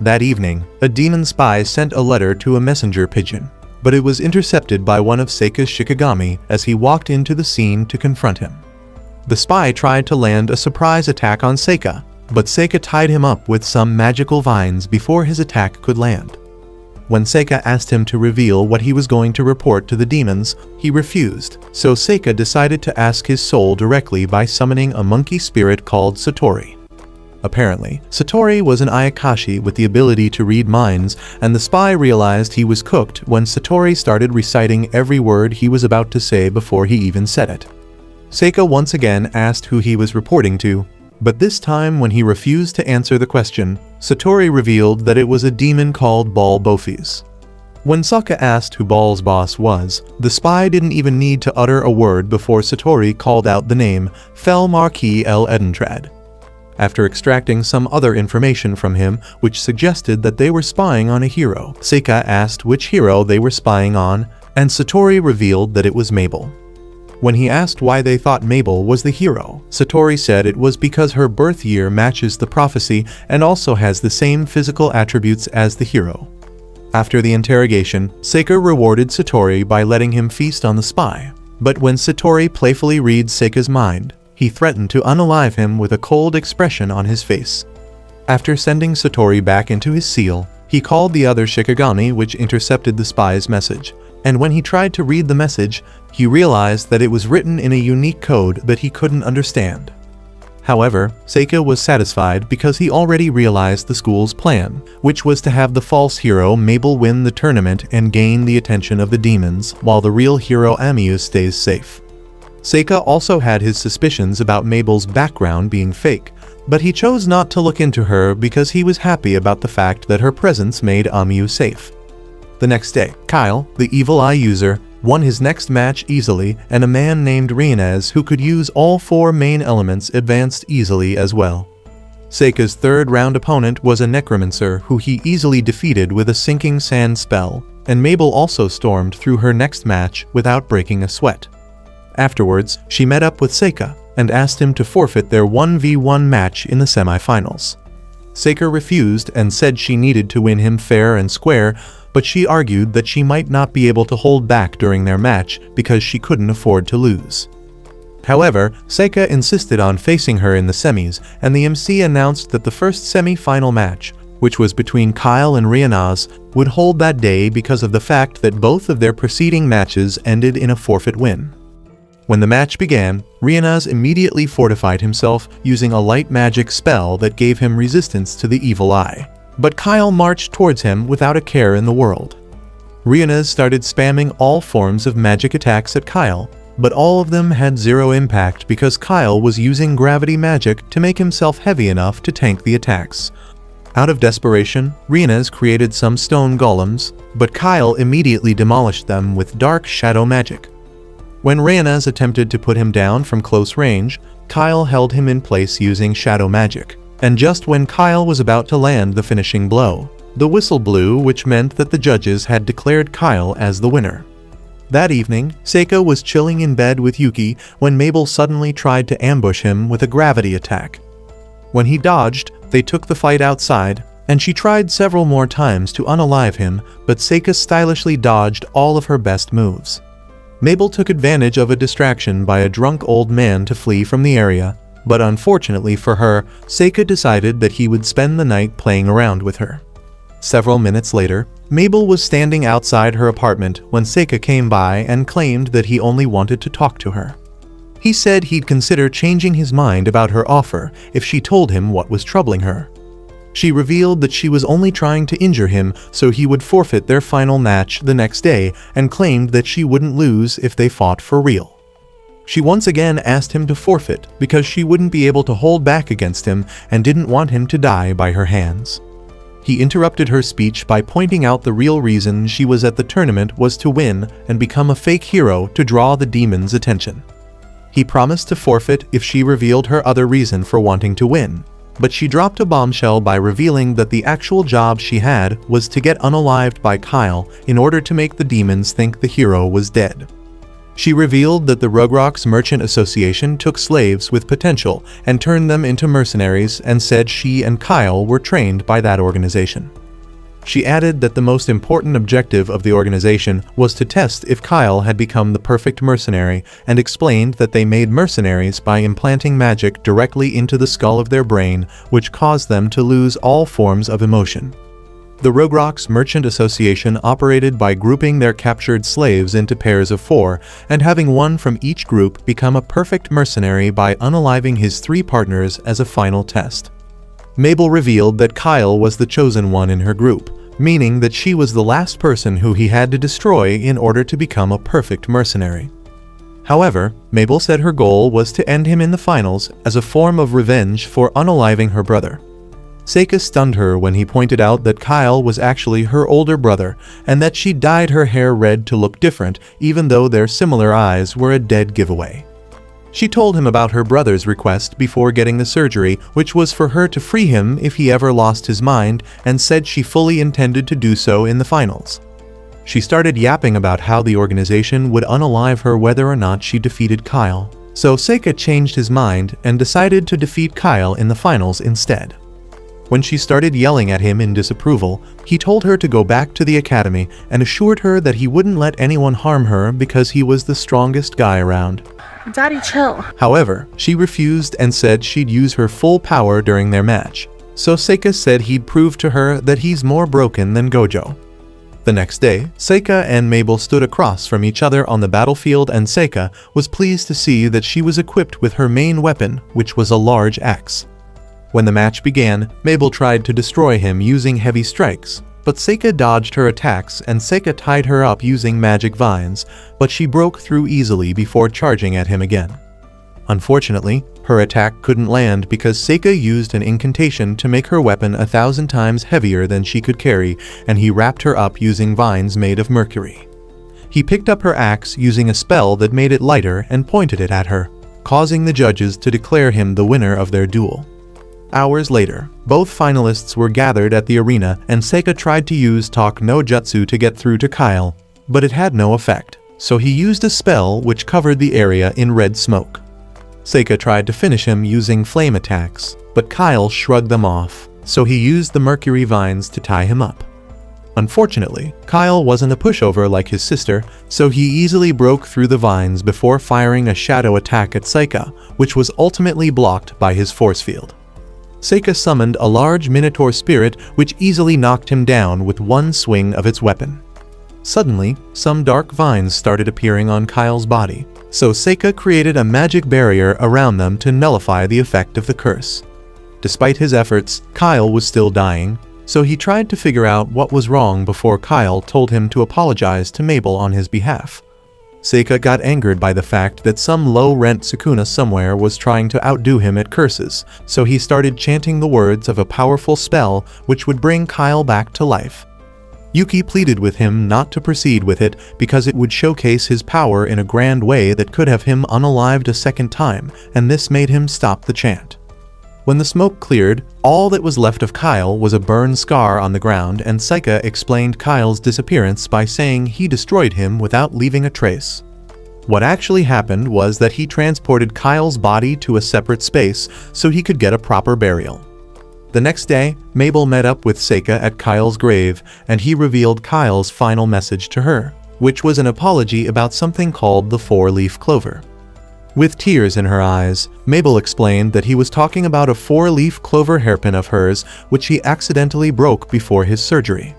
That evening, a demon spy sent a letter to a messenger pigeon, but it was intercepted by one of Seika's Shikigami as he walked into the scene to confront him. The spy tried to land a surprise attack on Seika, but Seika tied him up with some magical vines before his attack could land. When Seika asked him to reveal what he was going to report to the demons, he refused, so Seika decided to ask his soul directly by summoning a monkey spirit called Satori. Apparently, Satori was an Ayakashi with the ability to read minds, and the spy realized he was cooked when Satori started reciting every word he was about to say before he even said it. Seika once again asked who he was reporting to, but this time when he refused to answer the question, Satori revealed that it was a demon called Baal Bofis. When Sokka asked who Baal's boss was, the spy didn't even need to utter a word before Satori called out the name Fel Marquis El Edentrad. After extracting some other information from him which suggested that they were spying on a hero, Seika asked which hero they were spying on, and Satori revealed that it was Mabel. When he asked why they thought Mabel was the hero, Satori said it was because her birth year matches the prophecy and also has the same physical attributes as the hero. After the interrogation, Seika rewarded Satori by letting him feast on the spy, but when Satori playfully reads Seika's mind, he threatened to unalive him with a cold expression on his face. After sending Satori back into his seal, he called the other Shikigami which intercepted the spy's message, and when he tried to read the message, he realized that it was written in a unique code that he couldn't understand. However, Seika was satisfied because he already realized the school's plan, which was to have the false hero Mabel win the tournament and gain the attention of the demons, while the real hero Amiyu stays safe. Seika also had his suspicions about Mabel's background being fake, but he chose not to look into her because he was happy about the fact that her presence made Amiyu safe. The next day, Kyle, the Evil Eye user, won his next match easily, and a man named Reincarnates who could use all 4 main elements advanced easily as well. Seika's third round opponent was a necromancer who he easily defeated with a sinking sand spell, and Mabel also stormed through her next match without breaking a sweat. Afterwards, she met up with Seika and asked him to forfeit their 1v1 match in the semifinals. Seika refused and said she needed to win him fair and square, but she argued that she might not be able to hold back during their match because she couldn't afford to lose. However, Seika insisted on facing her in the semis, and the MC announced that the first semi-final match, which was between Kyle and Reincarnates, would hold that day because of the fact that both of their preceding matches ended in a forfeit win. When the match began, Reincarnates immediately fortified himself using a light magic spell that gave him resistance to the Evil Eye. But Kyle marched towards him without a care in the world. Reincarnates started spamming all forms of magic attacks at Kyle, but all of them had zero impact because Kyle was using gravity magic to make himself heavy enough to tank the attacks. Out of desperation, Reincarnates created some stone golems, but Kyle immediately demolished them with dark shadow magic. When Reincarnates attempted to put him down from close range, Kyle held him in place using shadow magic. And just when Kyle was about to land the finishing blow, the whistle blew, which meant that the judges had declared Kyle as the winner. That evening, Seika was chilling in bed with Yuki when Mabel suddenly tried to ambush him with a gravity attack. When he dodged, they took the fight outside, and she tried several more times to unalive him, but Seika stylishly dodged all of her best moves. Mabel took advantage of a distraction by a drunk old man to flee from the area, but unfortunately for her, Seika decided that he would spend the night playing around with her. Several minutes later, Mabel was standing outside her apartment when Seika came by and claimed that he only wanted to talk to her. He said he'd consider changing his mind about her offer if she told him what was troubling her. She revealed that she was only trying to injure him so he would forfeit their final match the next day and claimed that she wouldn't lose if they fought for real. She once again asked him to forfeit because she wouldn't be able to hold back against him and didn't want him to die by her hands. He interrupted her speech by pointing out the real reason she was at the tournament was to win and become a fake hero to draw the demon's attention. He promised to forfeit if she revealed her other reason for wanting to win, but she dropped a bombshell by revealing that the actual job she had was to get unalived by Kyle in order to make the demons think the hero was dead. She revealed that the Rugrocks Merchant Association took slaves with potential and turned them into mercenaries and said she and Kyle were trained by that organization. She added that the most important objective of the organization was to test if Kyle had become the perfect mercenary and explained that they made mercenaries by implanting magic directly into the skull of their brain, which caused them to lose all forms of emotion. The Rugrocks Merchant Association operated by grouping their captured slaves into pairs of 4 and having one from each group become a perfect mercenary by unaliving his 3 partners as a final test. Mabel revealed that Kyle was the chosen one in her group, meaning that she was the last person who he had to destroy in order to become a perfect mercenary. However, Mabel said her goal was to end him in the finals as a form of revenge for unaliving her brother. Seika stunned her when he pointed out that Kyle was actually her older brother and that she dyed her hair red to look different even though their similar eyes were a dead giveaway. She told him about her brother's request before getting the surgery, which was for her to free him if he ever lost his mind, and said she fully intended to do so in the finals. She started yapping about how the organization would unalive her whether or not she defeated Kyle, so Seika changed his mind and decided to defeat Kyle in the finals instead. When she started yelling at him in disapproval, he told her to go back to the academy and assured her that he wouldn't let anyone harm her because he was the strongest guy around. Daddy, chill. However, she refused and said she'd use her full power during their match, so Seika said he'd prove to her that he's more broken than Gojo. The next day, Seika and Mabel stood across from each other on the battlefield and Seika was pleased to see that she was equipped with her main weapon, which was a large axe. When the match began, Mabel tried to destroy him using heavy strikes, but Seika dodged her attacks and Seika tied her up using magic vines, but she broke through easily before charging at him again. Unfortunately, her attack couldn't land because Seika used an incantation to make her weapon 1,000 times heavier than she could carry, and he wrapped her up using vines made of mercury. He picked up her axe using a spell that made it lighter and pointed it at her, causing the judges to declare him the winner of their duel. Hours later, both finalists were gathered at the arena and Seika tried to use Talk no Jutsu to get through to Kyle, but it had no effect, so he used a spell which covered the area in red smoke. Seika tried to finish him using flame attacks, but Kyle shrugged them off, so he used the mercury vines to tie him up. Unfortunately, Kyle wasn't a pushover like his sister, so he easily broke through the vines before firing a shadow attack at Seika, which was ultimately blocked by his force field. Seika summoned a large minotaur spirit which easily knocked him down with one swing of its weapon. Suddenly, some dark vines started appearing on Kyle's body, so Seika created a magic barrier around them to nullify the effect of the curse. Despite his efforts, Kyle was still dying, so he tried to figure out what was wrong before Kyle told him to apologize to Mabel on his behalf. Seika got angered by the fact that some low-rent Sukuna somewhere was trying to outdo him at curses, so he started chanting the words of a powerful spell which would bring Kyle back to life. Yuki pleaded with him not to proceed with it because it would showcase his power in a grand way that could have him unalived a second time, and this made him stop the chant. When the smoke cleared, all that was left of Kyle was a burn scar on the ground, and Seika explained Kyle's disappearance by saying he destroyed him without leaving a trace. What actually happened was that he transported Kyle's body to a separate space so he could get a proper burial. The next day, Mabel met up with Seika at Kyle's grave, and he revealed Kyle's final message to her, which was an apology about something called the four-leaf clover. With tears in her eyes, Mabel explained that he was talking about a four-leaf clover hairpin of hers which he accidentally broke before his surgery.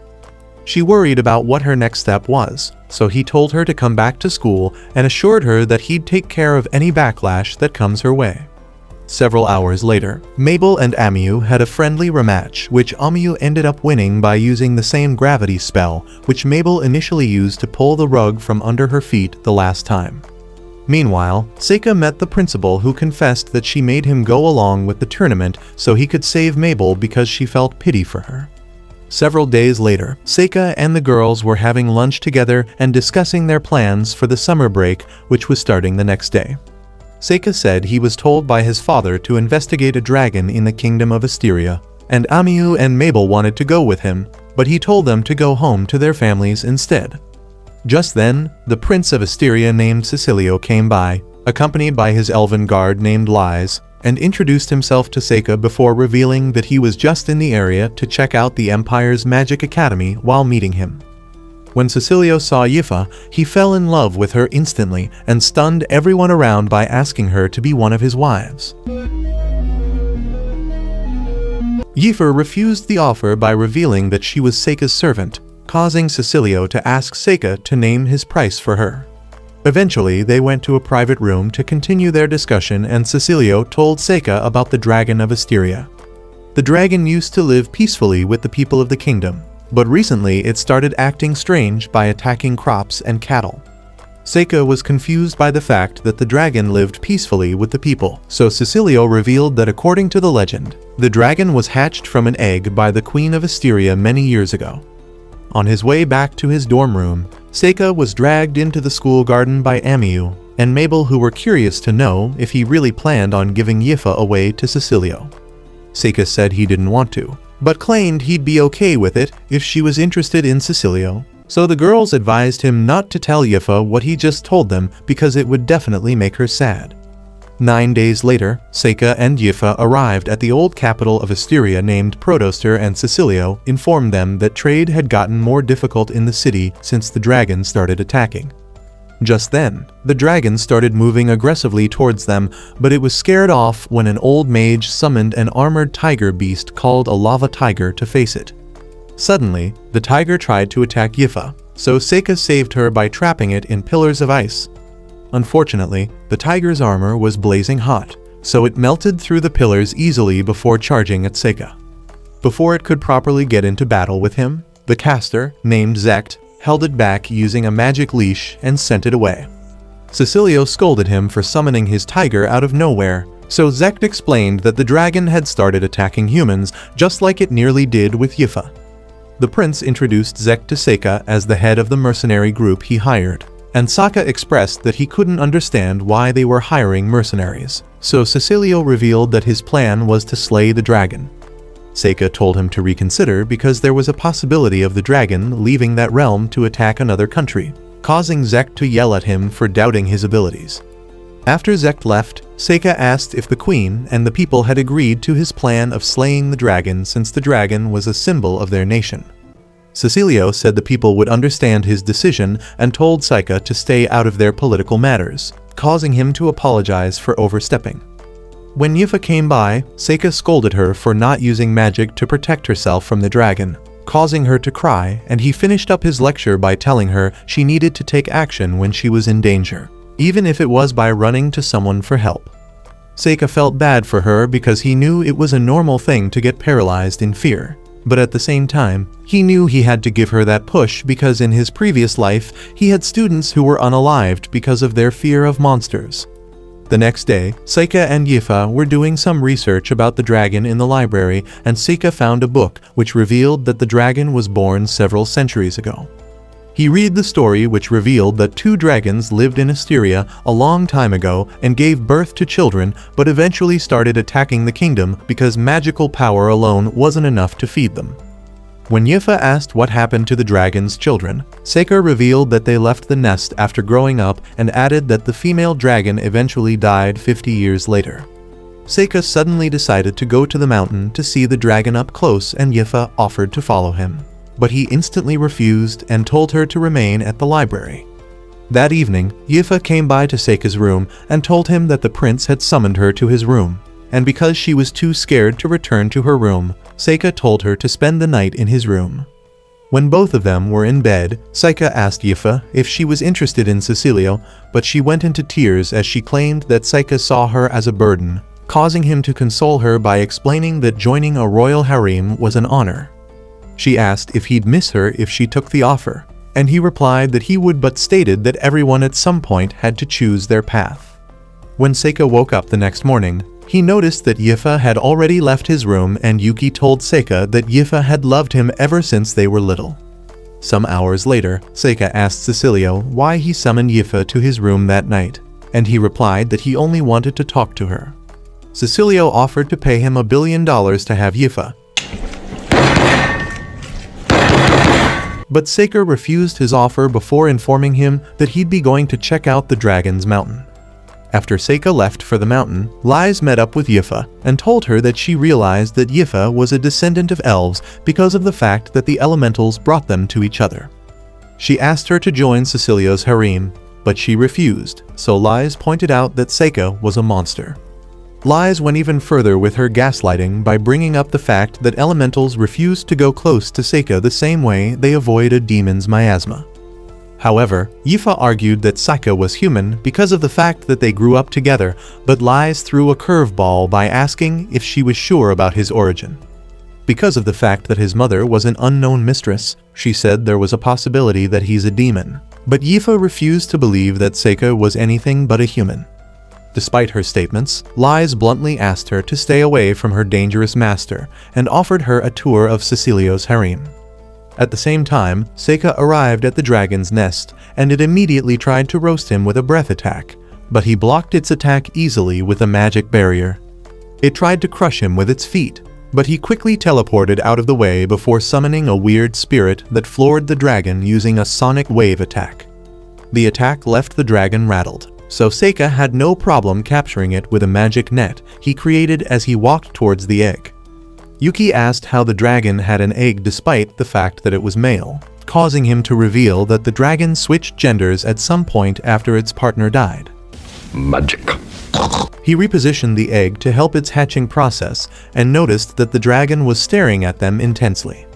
She worried about what her next step was, so he told her to come back to school and assured her that he'd take care of any backlash that comes her way. Several hours later, Mabel and Amiyu had a friendly rematch, which Amiyu ended up winning by using the same gravity spell, which Mabel initially used to pull the rug from under her feet the last time. Meanwhile, Seika met the principal who confessed that she made him go along with the tournament so he could save Mabel because she felt pity for her. Several days later, Seika and the girls were having lunch together and discussing their plans for the summer break, which was starting the next day. Seika said he was told by his father to investigate a dragon in the kingdom of Asteria, and Amiyu and Mabel wanted to go with him, but he told them to go home to their families instead. Just then, the prince of Asteria named Cecilio came by, accompanied by his elven guard named Lies, and introduced himself to Seika before revealing that he was just in the area to check out the Empire's magic academy while meeting him. When Cecilio saw Yifa, he fell in love with her instantly and stunned everyone around by asking her to be one of his wives. Yifa refused the offer by revealing that she was Seika's servant, causing Cecilio to ask Seika to name his price for her. Eventually, they went to a private room to continue their discussion, and Cecilio told Seika about the dragon of Asteria. The dragon used to live peacefully with the people of the kingdom, but recently it started acting strange by attacking crops and cattle. Seika was confused by the fact that the dragon lived peacefully with the people, so Cecilio revealed that according to the legend, the dragon was hatched from an egg by the Queen of Asteria many years ago. On his way back to his dorm room, Seika was dragged into the school garden by Amiyu and Mabel, who were curious to know if he really planned on giving Yifa away to Cecilio. Seika said he didn't want to, but claimed he'd be okay with it if she was interested in Cecilio, so the girls advised him not to tell Yifa what he just told them because it would definitely make her sad. 9 days later, Seika and Yifa arrived at the old capital of Asteria named Protoster, and Cecilio informed them that trade had gotten more difficult in the city since the dragon started attacking. Just then, the dragon started moving aggressively towards them, but it was scared off when an old mage summoned an armored tiger beast called a lava tiger to face it. Suddenly, the tiger tried to attack Yifa, so Seika saved her by trapping it in pillars of ice. Unfortunately, the tiger's armor was blazing hot, so it melted through the pillars easily before charging at Seika. Before it could properly get into battle with him, the caster, named Zekt, held it back using a magic leash and sent it away. Cecilio scolded him for summoning his tiger out of nowhere, so Zekt explained that the dragon had started attacking humans just like it nearly did with Yifa. The prince introduced Zekt to Seika as the head of the mercenary group he hired, and Sokka expressed that he couldn't understand why they were hiring mercenaries, so Cecilio revealed that his plan was to slay the dragon. Seika told him to reconsider because there was a possibility of the dragon leaving that realm to attack another country, causing Zekt to yell at him for doubting his abilities. After Zekt left, Seika asked if the queen and the people had agreed to his plan of slaying the dragon since the dragon was a symbol of their nation. Cecilio said the people would understand his decision and told Seika to stay out of their political matters, causing him to apologize for overstepping. When Yifa came by, Seika scolded her for not using magic to protect herself from the dragon, causing her to cry, and he finished up his lecture by telling her she needed to take action when she was in danger, even if it was by running to someone for help. Seika felt bad for her because he knew it was a normal thing to get paralyzed in fear. But at the same time, he knew he had to give her that push because in his previous life, he had students who were unalived because of their fear of monsters. The next day, Seika and Yifa were doing some research about the dragon in the library, and Seika found a book which revealed that the dragon was born several centuries ago. He read the story which revealed that 2 dragons lived in Asteria a long time ago and gave birth to children, but eventually started attacking the kingdom because magical power alone wasn't enough to feed them. When Yifa asked what happened to the dragon's children, Seika revealed that they left the nest after growing up and added that the female dragon eventually died 50 years later. Seika suddenly decided to go to the mountain to see the dragon up close, and Yifa offered to follow him. But he instantly refused and told her to remain at the library. That evening, Yifa came by to Seika's room and told him that the prince had summoned her to his room, and because she was too scared to return to her room, Seika told her to spend the night in his room. When both of them were in bed, Seika asked Yifa if she was interested in Cecilio, but she went into tears as she claimed that Seika saw her as a burden, causing him to console her by explaining that joining a royal harem was an honor. She asked if he'd miss her if she took the offer, and he replied that he would, but stated that everyone at some point had to choose their path. When Seika woke up the next morning, he noticed that Yifa had already left his room, and Yuki told Seika that Yifa had loved him ever since they were little. Some hours later, Seika asked Cecilio why he summoned Yifa to his room that night, and he replied that he only wanted to talk to her. Cecilio offered to pay him $1 billion to have Yifa, but Seika refused his offer before informing him that he'd be going to check out the Dragon's Mountain. After Seika left for the mountain, Lies met up with Yifa and told her that she realized that Yifa was a descendant of elves because of the fact that the elementals brought them to each other. She asked her to join Cecilio's harem, but she refused, so Lies pointed out that Seika was a monster. Lies went even further with her gaslighting by bringing up the fact that elementals refused to go close to Seika the same way they avoid a demon's miasma. However, Yifa argued that Seika was human because of the fact that they grew up together, but Lies threw a curveball by asking if she was sure about his origin. Because of the fact that his mother was an unknown mistress, she said there was a possibility that he's a demon, but Yifa refused to believe that Seika was anything but a human. Despite her statements, Lies bluntly asked her to stay away from her dangerous master and offered her a tour of Cecilio's harem. At the same time, Seika arrived at the dragon's nest, and it immediately tried to roast him with a breath attack, but he blocked its attack easily with a magic barrier. It tried to crush him with its feet, but he quickly teleported out of the way before summoning a weird spirit that floored the dragon using a sonic wave attack. The attack left the dragon rattled, so Seika had no problem capturing it with a magic net he created as he walked towards the egg. Yuki asked how the dragon had an egg despite the fact that it was male, causing him to reveal that the dragon switched genders at some point after its partner died. Magic. He repositioned the egg to help its hatching process and noticed that the dragon was staring at them intensely.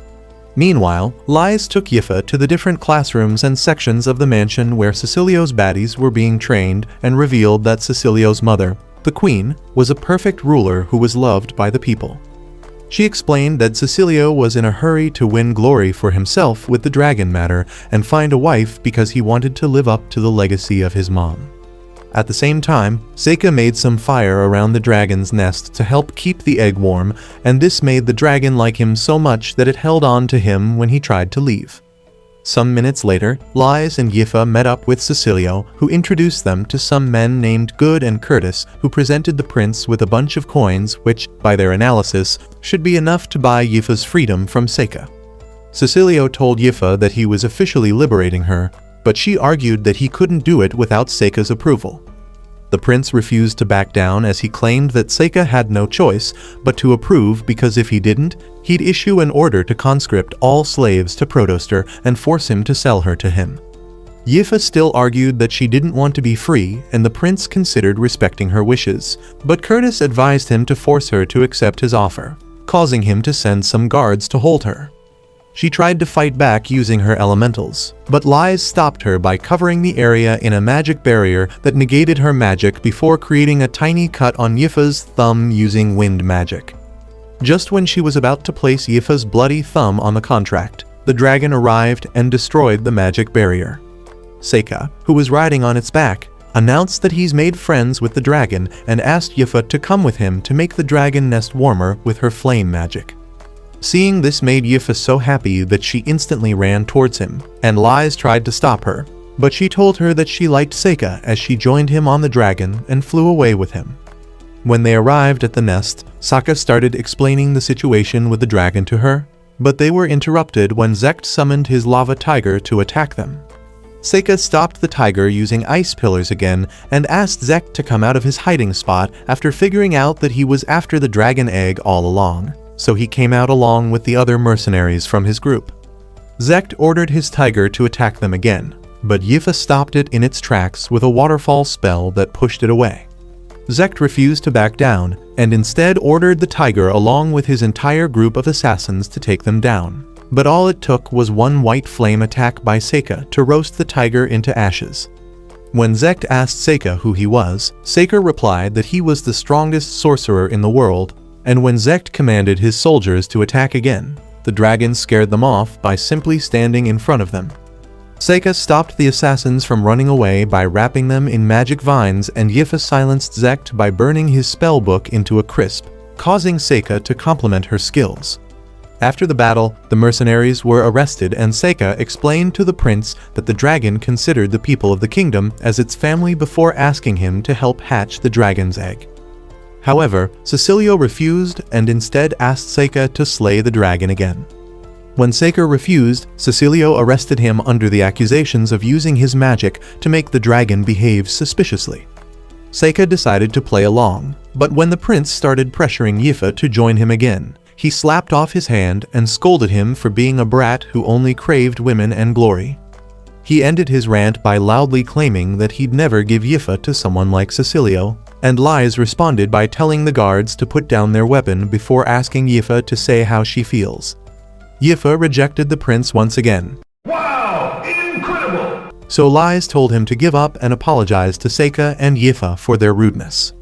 Meanwhile, Lies took Yifa to the different classrooms and sections of the mansion where Cecilio's baddies were being trained and revealed that Cecilio's mother, the queen, was a perfect ruler who was loved by the people. She explained that Cecilio was in a hurry to win glory for himself with the dragon matter and find a wife because he wanted to live up to the legacy of his mom. At the same time, Seika made some fire around the dragon's nest to help keep the egg warm, and this made the dragon like him so much that it held on to him when he tried to leave. Some minutes later, Lies and Yifa met up with Cecilio, who introduced them to some men named Good and Curtis, who presented the prince with a bunch of coins which, by their analysis, should be enough to buy Yifa's freedom from Seika. Cecilio told Yifa that he was officially liberating her, but she argued that he couldn't do it without Seika's approval. The prince refused to back down as he claimed that Seika had no choice but to approve because if he didn't, he'd issue an order to conscript all slaves to Protoster and force him to sell her to him. Yifa still argued that she didn't want to be free and the prince considered respecting her wishes, but Curtis advised him to force her to accept his offer, causing him to send some guards to hold her. She tried to fight back using her elementals, but Lies stopped her by covering the area in a magic barrier that negated her magic before creating a tiny cut on Yifa's thumb using wind magic. Just when she was about to place Yifa's bloody thumb on the contract, the dragon arrived and destroyed the magic barrier. Seika, who was riding on its back, announced that he's made friends with the dragon and asked Yifa to come with him to make the dragon nest warmer with her flame magic. Seeing this made Yifa so happy that she instantly ran towards him, and Lies tried to stop her, but she told her that she liked Seika as she joined him on the dragon and flew away with him. When they arrived at the nest, Sokka started explaining the situation with the dragon to her, but they were interrupted when Zect summoned his lava tiger to attack them. Seika stopped the tiger using ice pillars again and asked Zect to come out of his hiding spot after figuring out that he was after the dragon egg all along, so he came out along with the other mercenaries from his group. Zect ordered his tiger to attack them again, but Yifa stopped it in its tracks with a waterfall spell that pushed it away. Zect refused to back down, and instead ordered the tiger along with his entire group of assassins to take them down. But all it took was one white flame attack by Seika to roast the tiger into ashes. When Zect asked Seika who he was, Seika replied that he was the strongest sorcerer in the world, and when Zect commanded his soldiers to attack again, the dragon scared them off by simply standing in front of them. Seika stopped the assassins from running away by wrapping them in magic vines, and Yifa silenced Zect by burning his spell book into a crisp, causing Seika to compliment her skills. After the battle, the mercenaries were arrested, and Seika explained to the prince that the dragon considered the people of the kingdom as its family before asking him to help hatch the dragon's egg. However, Cecilio refused and instead asked Seika to slay the dragon again. When Seika refused, Cecilio arrested him under the accusations of using his magic to make the dragon behave suspiciously. Seika decided to play along, but when the prince started pressuring Yifa to join him again, he slapped off his hand and scolded him for being a brat who only craved women and glory. He ended his rant by loudly claiming that he'd never give Yifa to someone like Cecilio, and Lies responded by telling the guards to put down their weapon before asking Yifa to say how she feels. Yifa rejected the prince once again. Wow! Incredible! So Lies told him to give up and apologize to Seika and Yifa for their rudeness.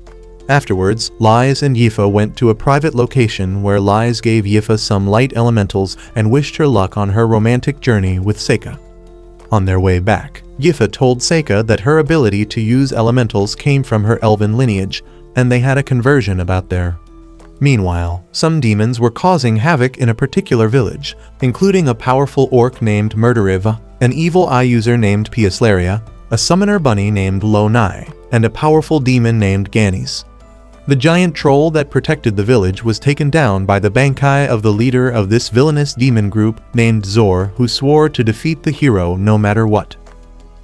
Afterwards, Lies and Yifa went to a private location where Lies gave Yifa some light elementals and wished her luck on her romantic journey with Seika. On their way back, Yifa told Seika that her ability to use elementals came from her elven lineage, and they had a conversion about there. Meanwhile, some demons were causing havoc in a particular village, including a powerful orc named Murderiva, an evil eye user named Pieslaria, a summoner bunny named Lonai, and a powerful demon named Ganis. The giant troll that protected the village was taken down by the Bankai of the leader of this villainous demon group named Zor, who swore to defeat the hero no matter what.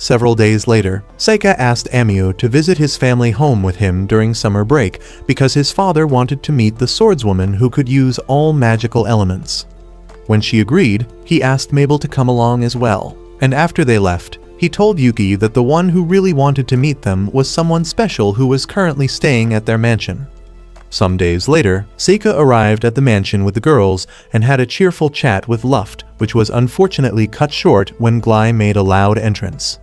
Several days later, Seika asked Amiu to visit his family home with him during summer break because his father wanted to meet the swordswoman who could use all magical elements. When she agreed, he asked Mabel to come along as well, and after they left, he told Yuki that the one who really wanted to meet them was someone special who was currently staying at their mansion. Some days later, Seika arrived at the mansion with the girls and had a cheerful chat with Luft, which was unfortunately cut short when Glai made a loud entrance.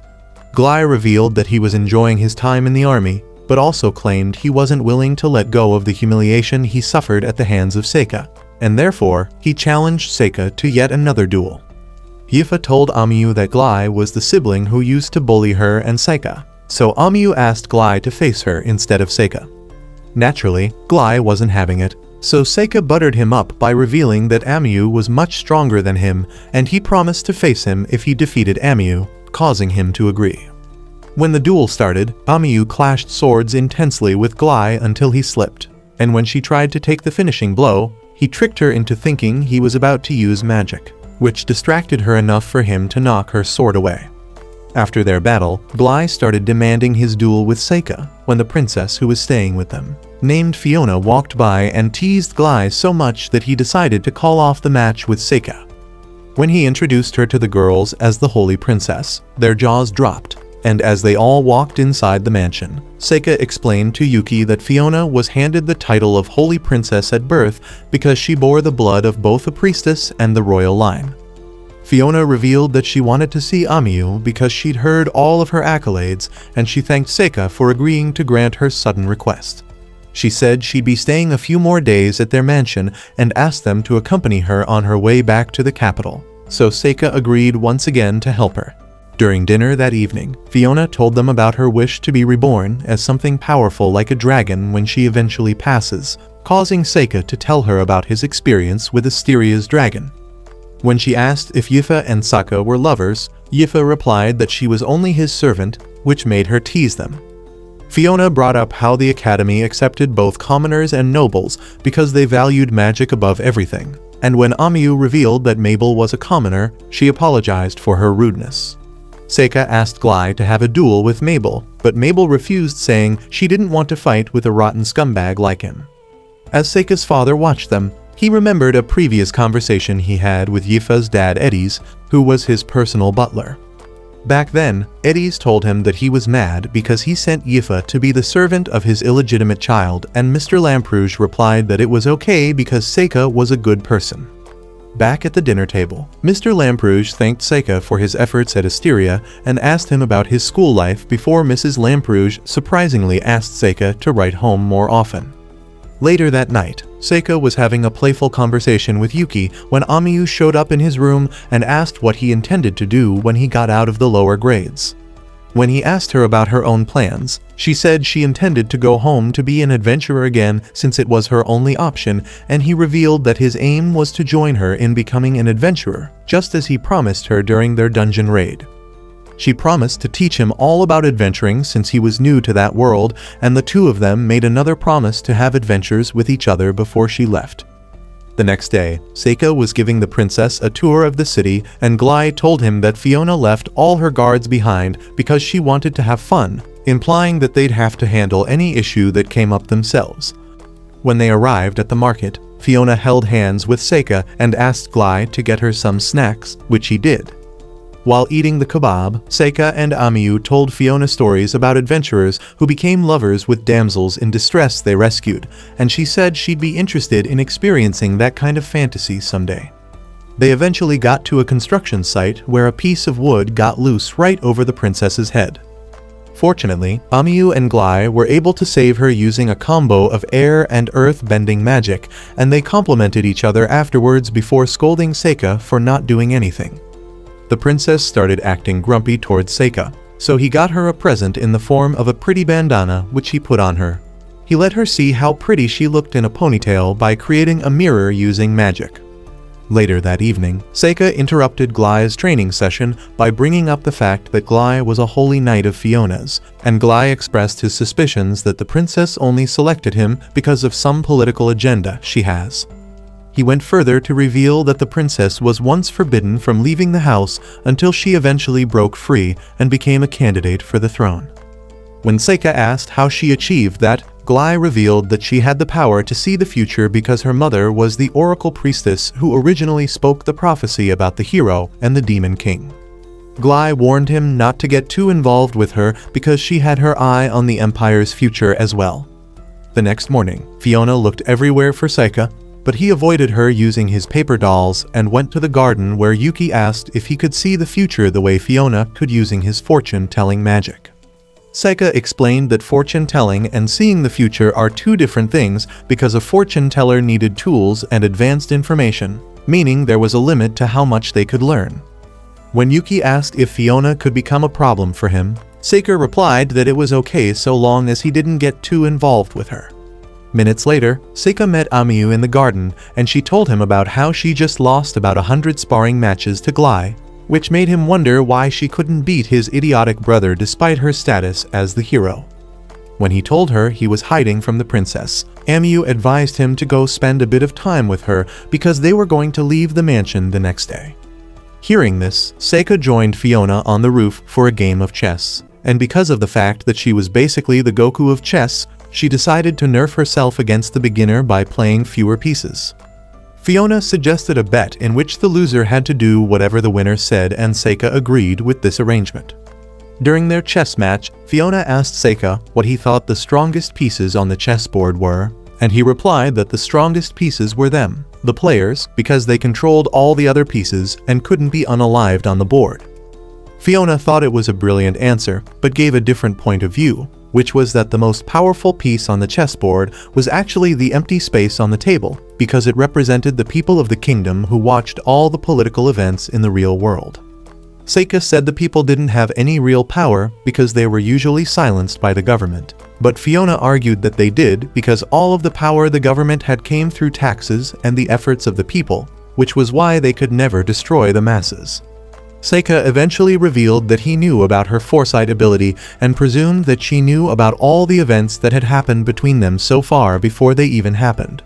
Glai revealed that he was enjoying his time in the army, but also claimed he wasn't willing to let go of the humiliation he suffered at the hands of Seika, and therefore he challenged Seika to yet another duel. Yifa told Amiu that Glai was the sibling who used to bully her and Seika, so Amiu asked Glai to face her instead of Seika. Naturally, Glai wasn't having it, so Seika buttered him up by revealing that Amiu was much stronger than him, and he promised to face him if he defeated Amiu, causing him to agree. When the duel started, Amiu clashed swords intensely with Glai until he slipped, and when she tried to take the finishing blow, he tricked her into thinking he was about to use magic, which distracted her enough for him to knock her sword away. After their battle, Glai started demanding his duel with Seika when the princess who was staying with them, named Fiona, walked by and teased Glai so much that he decided to call off the match with Seika. When he introduced her to the girls as the Holy Princess, their jaws dropped, and as they all walked inside the mansion, Seika explained to Yuki that Fiona was handed the title of Holy Princess at birth because she bore the blood of both a priestess and the royal line. Fiona revealed that she wanted to see Amiu because she'd heard all of her accolades, and she thanked Seika for agreeing to grant her sudden request. She said she'd be staying a few more days at their mansion and asked them to accompany her on her way back to the capital, so Seika agreed once again to help her. During dinner that evening, Fiona told them about her wish to be reborn as something powerful like a dragon when she eventually passes, causing Seika to tell her about his experience with Asteria's dragon. When she asked if Yifa and Sokka were lovers, Yifa replied that she was only his servant, which made her tease them. Fiona brought up how the Academy accepted both commoners and nobles because they valued magic above everything, and when Amiyu revealed that Mabel was a commoner, she apologized for her rudeness. Seika asked Glai to have a duel with Mabel, but Mabel refused, saying she didn't want to fight with a rotten scumbag like him. As Seika's father watched them, he remembered a previous conversation he had with Yifa's dad Eddies, who was his personal butler. Back then, Eddies told him that he was mad because he sent Yifa to be the servant of his illegitimate child, and Mr. Lamperouge replied that it was okay because Seika was a good person. Back at the dinner table, Mr. Lamperouge thanked Seika for his efforts at Asteria and asked him about his school life before Mrs. Lamperouge surprisingly asked Seika to write home more often. Later that night, Seika was having a playful conversation with Yuki when Amiyu showed up in his room and asked what he intended to do when he got out of the lower grades. When he asked her about her own plans, she said she intended to go home to be an adventurer again since it was her only option, and he revealed that his aim was to join her in becoming an adventurer, just as he promised her during their dungeon raid. She promised to teach him all about adventuring since he was new to that world, and the two of them made another promise to have adventures with each other before she left. The next day, Seika was giving the princess a tour of the city, and Glai told him that Fiona left all her guards behind because she wanted to have fun, implying that they'd have to handle any issue that came up themselves. When they arrived at the market, Fiona held hands with Seika and asked Glai to get her some snacks, which he did. While eating the kebab, Seika and Amiyu told Fiona stories about adventurers who became lovers with damsels in distress they rescued, and she said she'd be interested in experiencing that kind of fantasy someday. They eventually got to a construction site where a piece of wood got loose right over the princess's head. Fortunately, Amiyu and Glai were able to save her using a combo of air and earth bending magic, and they complimented each other afterwards before scolding Seika for not doing anything. The princess started acting grumpy towards Seika, so he got her a present in the form of a pretty bandana which he put on her. He let her see how pretty she looked in a ponytail by creating a mirror using magic. Later that evening, Seika interrupted Glai's training session by bringing up the fact that Glai was a holy knight of Fiona's, and Glai expressed his suspicions that the princess only selected him because of some political agenda she has. He went further to reveal that the princess was once forbidden from leaving the house until she eventually broke free and became a candidate for the throne. When Seika asked how she achieved that, Glai revealed that she had the power to see the future because her mother was the oracle priestess who originally spoke the prophecy about the hero and the demon king. Glai warned him not to get too involved with her because she had her eye on the empire's future as well. The next morning, Fiona looked everywhere for Seika, but he avoided her using his paper dolls and went to the garden where Yuki asked if he could see the future the way Fiona could using his fortune-telling magic. Seika explained that fortune-telling and seeing the future are two different things because a fortune-teller needed tools and advanced information, meaning there was a limit to how much they could learn. When Yuki asked if Fiona could become a problem for him, Seika replied that it was okay so long as he didn't get too involved with her. Minutes later, Seika met Amiyu in the garden, and she told him about how she just lost about 100 sparring matches to Glai, which made him wonder why she couldn't beat his idiotic brother despite her status as the hero. When he told her he was hiding from the princess, Amiyu advised him to go spend a bit of time with her because they were going to leave the mansion the next day. Hearing this, Seika joined Fiona on the roof for a game of chess, and because of the fact that she was basically the Goku of chess, she decided to nerf herself against the beginner by playing fewer pieces. Fiona suggested a bet in which the loser had to do whatever the winner said, and Seika agreed with this arrangement. During their chess match, Fiona asked Seika what he thought the strongest pieces on the chessboard were, and he replied that the strongest pieces were them, the players, because they controlled all the other pieces and couldn't be unalived on the board. Fiona thought it was a brilliant answer, but gave a different point of view. which was that the most powerful piece on the chessboard was actually the empty space on the table, because it represented the people of the kingdom who watched all the political events in the real world. Seika said the people didn't have any real power because they were usually silenced by the government. But Fiona argued that they did because all of the power the government had came through taxes and the efforts of the people, which was why they could never destroy the masses. Seika eventually revealed that he knew about her foresight ability and presumed that she knew about all the events that had happened between them so far before they even happened.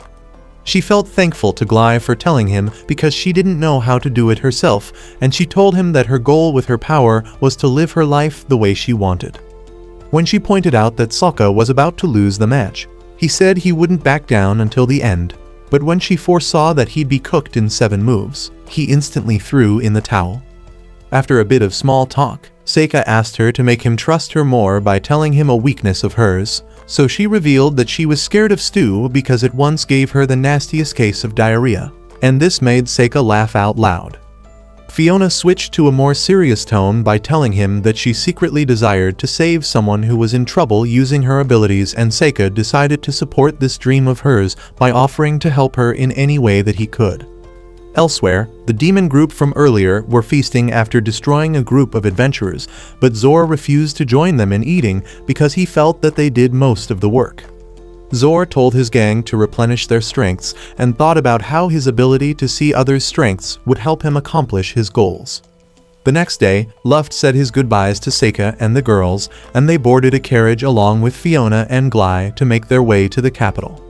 She felt thankful to Glai for telling him because she didn't know how to do it herself, and she told him that her goal with her power was to live her life the way she wanted. When she pointed out that Sokka was about to lose the match, he said he wouldn't back down until the end, but when she foresaw that he'd be cooked in 7 moves, he instantly threw in the towel. After a bit of small talk, Seika asked her to make him trust her more by telling him a weakness of hers, so she revealed that she was scared of stew because it once gave her the nastiest case of diarrhea, and this made Seika laugh out loud. Fiona switched to a more serious tone by telling him that she secretly desired to save someone who was in trouble using her abilities, and Seika decided to support this dream of hers by offering to help her in any way that he could. Elsewhere, the demon group from earlier were feasting after destroying a group of adventurers, but Zor refused to join them in eating because he felt that they did most of the work. Zor told his gang to replenish their strengths and thought about how his ability to see others' strengths would help him accomplish his goals. The next day, Luft said his goodbyes to Seika and the girls, and they boarded a carriage along with Fiona and Glai to make their way to the capital.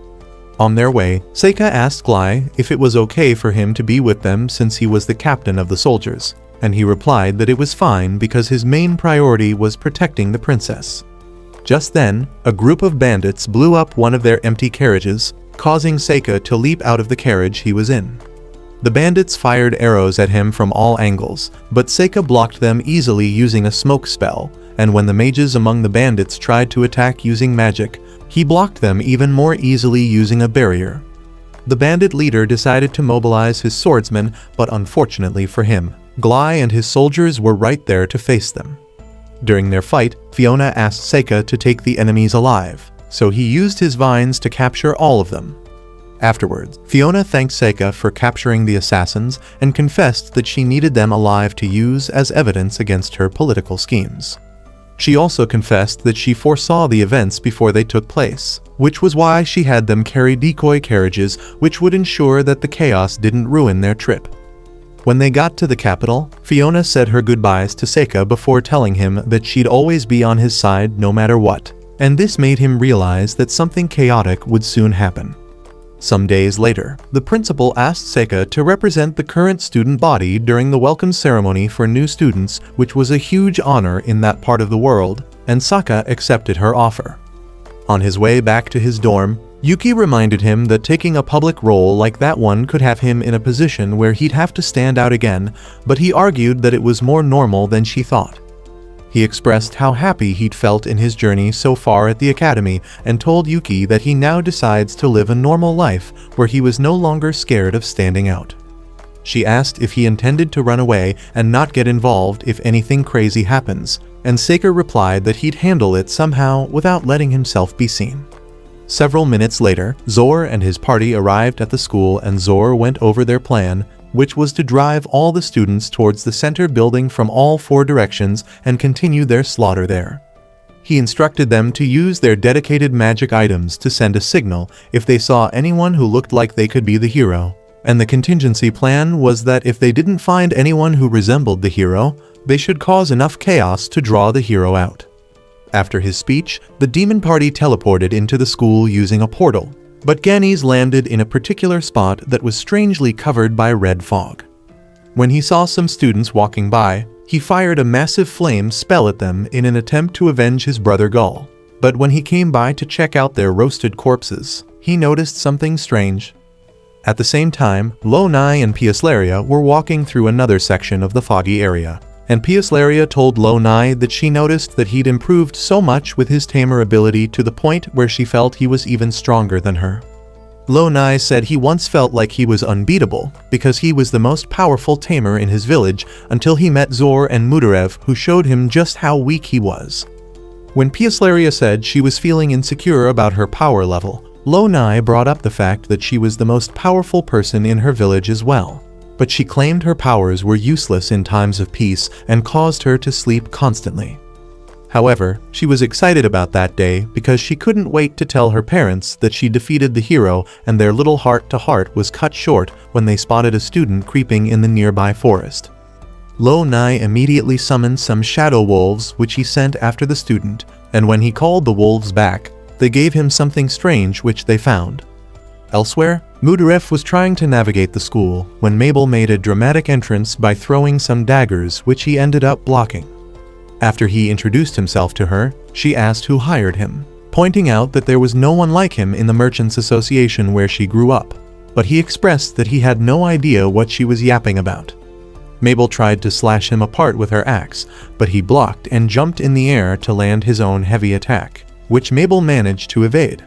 On their way, Seika asked Glai if it was okay for him to be with them since he was the captain of the soldiers, and he replied that it was fine because his main priority was protecting the princess. Just then, a group of bandits blew up one of their empty carriages, causing Seika to leap out of the carriage he was in. The bandits fired arrows at him from all angles, but Seika blocked them easily using a smoke spell, and when the mages among the bandits tried to attack using magic, he blocked them even more easily using a barrier. The bandit leader decided to mobilize his swordsmen, but unfortunately for him, Glai and his soldiers were right there to face them. During their fight, Fiona asked Seika to take the enemies alive, so he used his vines to capture all of them. Afterwards, Fiona thanked Seika for capturing the assassins and confessed that she needed them alive to use as evidence against her political schemes. She also confessed that she foresaw the events before they took place, which was why she had them carry decoy carriages which would ensure that the chaos didn't ruin their trip. When they got to the capital, Fiona said her goodbyes to Seika before telling him that she'd always be on his side no matter what, and this made him realize that something chaotic would soon happen. Some days later, the principal asked Seika to represent the current student body during the welcome ceremony for new students, which was a huge honor in that part of the world, and Sokka accepted her offer. On his way back to his dorm, Yuki reminded him that taking a public role like that one could have him in a position where he'd have to stand out again, but he argued that it was more normal than she thought. He expressed how happy he'd felt in his journey so far at the academy and told Yuki that he now decides to live a normal life where he was no longer scared of standing out. She asked if he intended to run away and not get involved if anything crazy happens, and Seika replied that he'd handle it somehow without letting himself be seen. Several minutes later, Zor and his party arrived at the school, and Zor went over their plan, which was to drive all the students towards the center building from all 4 directions and continue their slaughter there. He instructed them to use their dedicated magic items to send a signal if they saw anyone who looked like they could be the hero, and the contingency plan was that if they didn't find anyone who resembled the hero, they should cause enough chaos to draw the hero out. After his speech, the demon party teleported into the school using a portal, but Ganes landed in a particular spot that was strangely covered by red fog. When he saw some students walking by, he fired a massive flame spell at them in an attempt to avenge his brother Gull. But when he came by to check out their roasted corpses, he noticed something strange. At the same time, Lonai and Pieslaria were walking through another section of the foggy area, and Pieslaria told Lonai that she noticed that he'd improved so much with his tamer ability to the point where she felt he was even stronger than her. Lonai said he once felt like he was unbeatable because he was the most powerful tamer in his village until he met Zor and Mudarev, who showed him just how weak he was. When Pieslaria said she was feeling insecure about her power level, Lonai brought up the fact that she was the most powerful person in her village as well. But she claimed her powers were useless in times of peace and caused her to sleep constantly. However, she was excited about that day because she couldn't wait to tell her parents that she defeated the hero, and their little heart-to-heart was cut short when they spotted a student creeping in the nearby forest. Lonai immediately summoned some shadow wolves which he sent after the student, and when he called the wolves back, they gave him something strange which they found. Elsewhere, Mudarev was trying to navigate the school when Mabel made a dramatic entrance by throwing some daggers which he ended up blocking. After he introduced himself to her, she asked who hired him, pointing out that there was no one like him in the Merchants Association where she grew up, but he expressed that he had no idea what she was yapping about. Mabel tried to slash him apart with her axe, but he blocked and jumped in the air to land his own heavy attack, which Mabel managed to evade.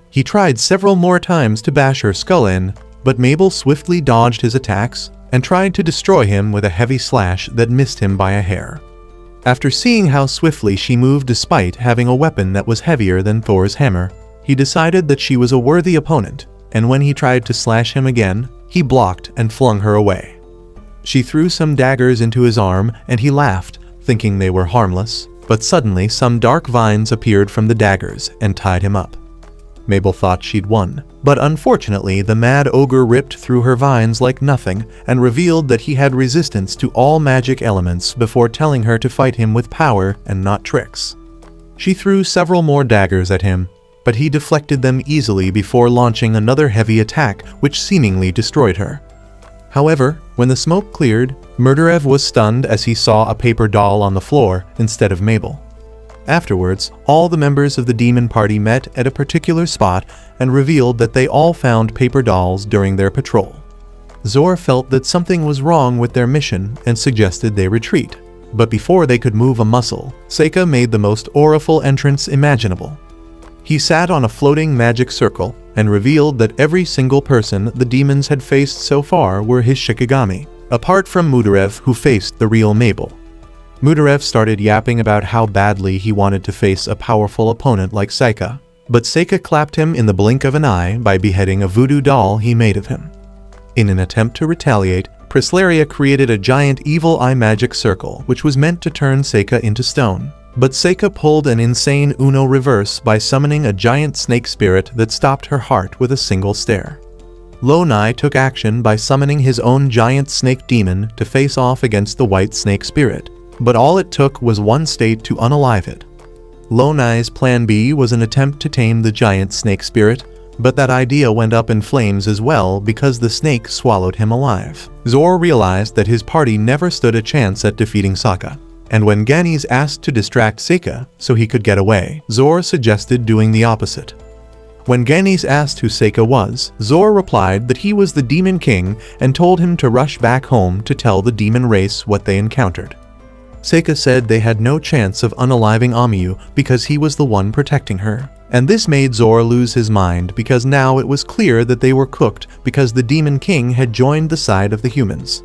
He tried several more times to bash her skull in, but Mabel swiftly dodged his attacks and tried to destroy him with a heavy slash that missed him by a hair. After seeing how swiftly she moved despite having a weapon that was heavier than Thor's hammer, he decided that she was a worthy opponent, and when he tried to slash him again, he blocked and flung her away. She threw some daggers into his arm and he laughed, thinking they were harmless, but suddenly some dark vines appeared from the daggers and tied him up. Mabel thought she'd won, but unfortunately the mad ogre ripped through her vines like nothing and revealed that he had resistance to all magic elements before telling her to fight him with power and not tricks. She threw several more daggers at him, but he deflected them easily before launching another heavy attack which seemingly destroyed her. However, when the smoke cleared, Murderev was stunned as he saw a paper doll on the floor instead of Mabel. Afterwards, all the members of the demon party met at a particular spot and revealed that they all found paper dolls during their patrol. Zor felt that something was wrong with their mission and suggested they retreat, but before they could move a muscle, Seika made the most awful entrance imaginable. He sat on a floating magic circle and revealed that every single person the demons had faced so far were his Shikigami, apart from Mudarev, who faced the real Mabel. Mudarev started yapping about how badly he wanted to face a powerful opponent like Seika, but Seika clapped him in the blink of an eye by beheading a voodoo doll he made of him. In an attempt to retaliate, Pieslaria created a giant evil eye magic circle which was meant to turn Seika into stone, but Seika pulled an insane Uno reverse by summoning a giant snake spirit that stopped her heart with a single stare. Lonai took action by summoning his own giant snake demon to face off against the white snake spirit, but all it took was one state to unalive it. Lonai's plan B was an attempt to tame the giant snake spirit, but that idea went up in flames as well because the snake swallowed him alive. Zor realized that his party never stood a chance at defeating Sokka, and when Ganis asked to distract Seika so he could get away, Zor suggested doing the opposite. When Ganis asked who Seika was, Zor replied that he was the Demon King and told him to rush back home to tell the demon race what they encountered. Seika said they had no chance of unaliving Amiyu because he was the one protecting her, and this made Zor lose his mind because now it was clear that they were cooked because the Demon King had joined the side of the humans.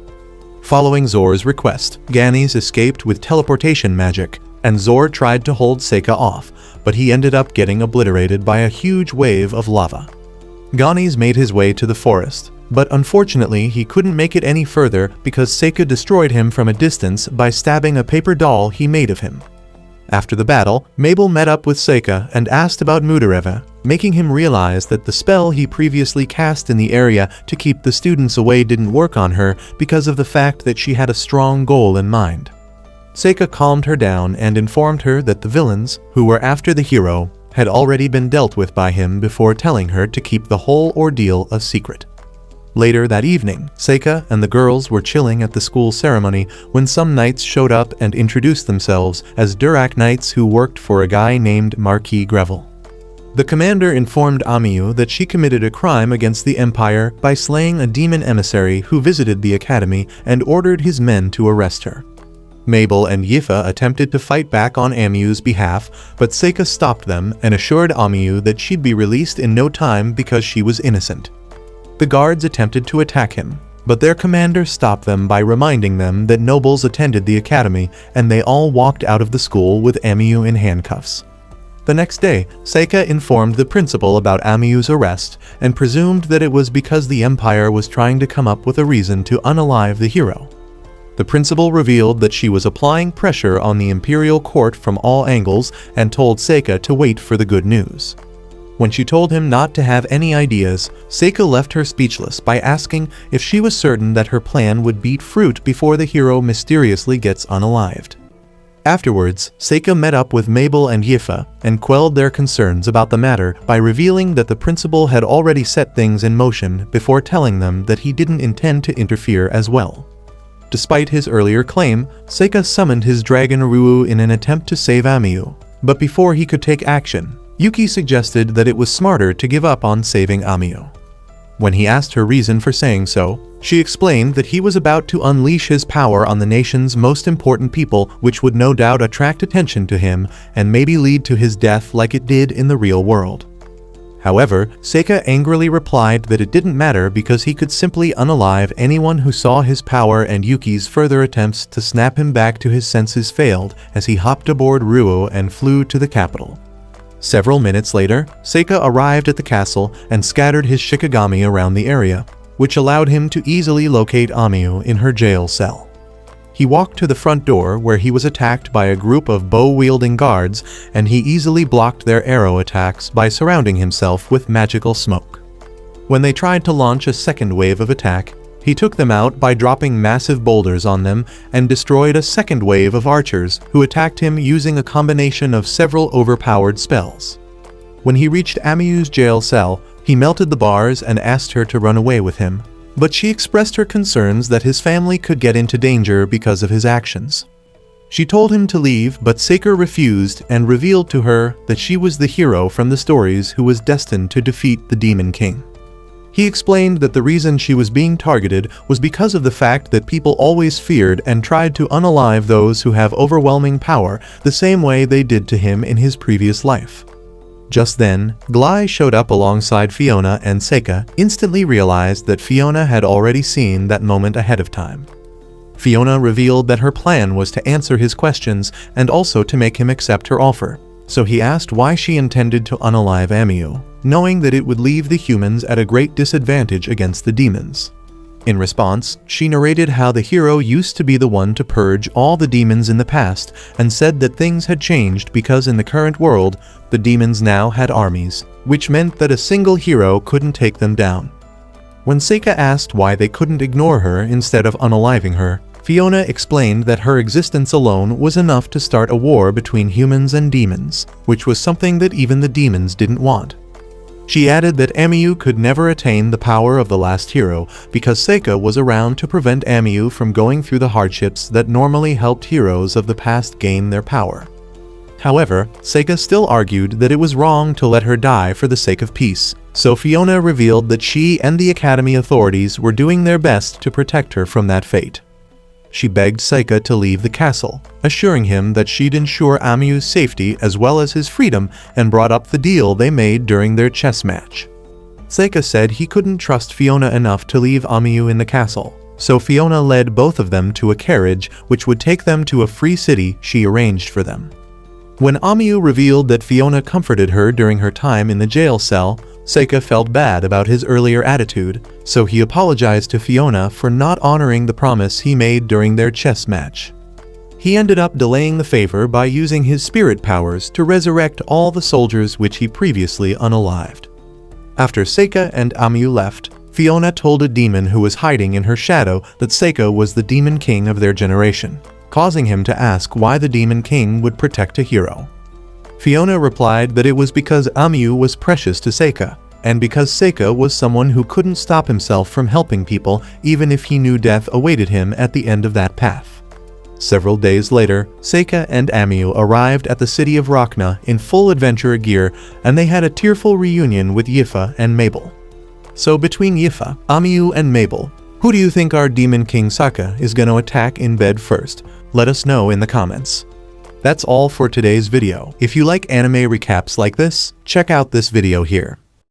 Following Zor's request, Ganis escaped with teleportation magic, and Zor tried to hold Seika off, but he ended up getting obliterated by a huge wave of lava. Ganis made his way to the forest, but unfortunately he couldn't make it any further because Seika destroyed him from a distance by stabbing a paper doll he made of him. After the battle, Mabel met up with Seika and asked about Mudareva, making him realize that the spell he previously cast in the area to keep the students away didn't work on her because of the fact that she had a strong goal in mind. Seika calmed her down and informed her that the villains, who were after the hero, had already been dealt with by him before telling her to keep the whole ordeal a secret. Later that evening, Seika and the girls were chilling at the school ceremony when some knights showed up and introduced themselves as Durak knights who worked for a guy named Marquis Greville. The commander informed Amiyu that she committed a crime against the Empire by slaying a demon emissary who visited the academy and ordered his men to arrest her. Mabel and Yifa attempted to fight back on Amiyu's behalf, but Seika stopped them and assured Amiyu that she'd be released in no time because she was innocent. The guards attempted to attack him, But their commander stopped them by reminding them that nobles attended the academy, and they all walked out of the school with Amiyu in handcuffs. The next day, Seika informed the principal about Amiyu's arrest and presumed that it was because the Empire was trying to come up with a reason to unalive the hero. The principal revealed that she was applying pressure on the imperial court from all angles and told Seika to wait for the good news. When she told him not to have any ideas, Seika left her speechless by asking if she was certain that her plan would bear fruit before the hero mysteriously gets unalived. Afterwards, Seika met up with Mabel and Yifa and quelled their concerns about the matter by revealing that the principal had already set things in motion before telling them that he didn't intend to interfere as well. Despite his earlier claim, Seika summoned his dragon Ruu in an attempt to save Amiyu, but before he could take action, Yuki suggested that it was smarter to give up on saving Amiyu. When he asked her reason for saying so, she explained that he was about to unleash his power on the nation's most important people, which would no doubt attract attention to him and maybe lead to his death like it did in the real world. However, Seika angrily replied that it didn't matter because he could simply unalive anyone who saw his power, and Yuki's further attempts to snap him back to his senses failed as he hopped aboard Ruu and flew to the capital. Several minutes later, Seika arrived at the castle and scattered his Shikigami around the area, which allowed him to easily locate Amiyu in her jail cell. He walked to the front door where he was attacked by a group of bow-wielding guards, and he easily blocked their arrow attacks by surrounding himself with magical smoke. When they tried to launch a second wave of attack, he took them out by dropping massive boulders on them and destroyed a second wave of archers who attacked him using a combination of several overpowered spells. When he reached Amiyu's jail cell, he melted the bars and asked her to run away with him, but she expressed her concerns that his family could get into danger because of his actions. She told him to leave, but Seika refused and revealed to her that she was the hero from the stories who was destined to defeat the Demon King. He explained that the reason she was being targeted was because of the fact that people always feared and tried to unalive those who have overwhelming power the same way they did to him in his previous life. Just then, Glai showed up alongside Fiona, and Seika instantly realized that Fiona had already seen that moment ahead of time. Fiona revealed that her plan was to answer his questions and also to make him accept her offer, so he asked why she intended to unalive Amiyu, knowing that it would leave the humans at a great disadvantage against the demons. In response, she narrated how the hero used to be the one to purge all the demons in the past, and said that things had changed because in the current world, the demons now had armies, which meant that a single hero couldn't take them down. When Seika asked why they couldn't ignore her instead of unaliving her, Fiona explained that her existence alone was enough to start a war between humans and demons, which was something that even the demons didn't want. She added that Amiyu could never attain the power of the last hero because Seika was around to prevent Amiyu from going through the hardships that normally helped heroes of the past gain their power. However, Seika still argued that it was wrong to let her die for the sake of peace, so Fiona revealed that she and the Academy authorities were doing their best to protect her from that fate. She begged Seika to leave the castle, assuring him that she'd ensure Amiyu's safety as well as his freedom, and brought up the deal they made during their chess match. Seika said he couldn't trust Fiona enough to leave Amiyu in the castle, so Fiona led both of them to a carriage which would take them to a free city she arranged for them. When Amiyu revealed that Fiona comforted her during her time in the jail cell, Seika felt bad about his earlier attitude, so he apologized to Fiona for not honoring the promise he made during their chess match. He ended up delaying the favor by using his spirit powers to resurrect all the soldiers which he previously unalived. After Seika and Amiyu left, Fiona told a demon who was hiding in her shadow that Seika was the Demon King of their generation, causing him to ask why the Demon King would protect a hero. Fiona replied that it was because Amiyu was precious to Seika, and because Seika was someone who couldn't stop himself from helping people even if he knew death awaited him at the end of that path. Several days later, Seika and Amiyu arrived at the city of Rachna in full adventure gear, and they had a tearful reunion with Yifa and Mabel. So between Yifa, Amiyu, and Mabel, who do you think our Demon King Sokka is going to attack in bed first? Let us know in the comments. That's all for today's video. If you like anime recaps like this, check out this video here.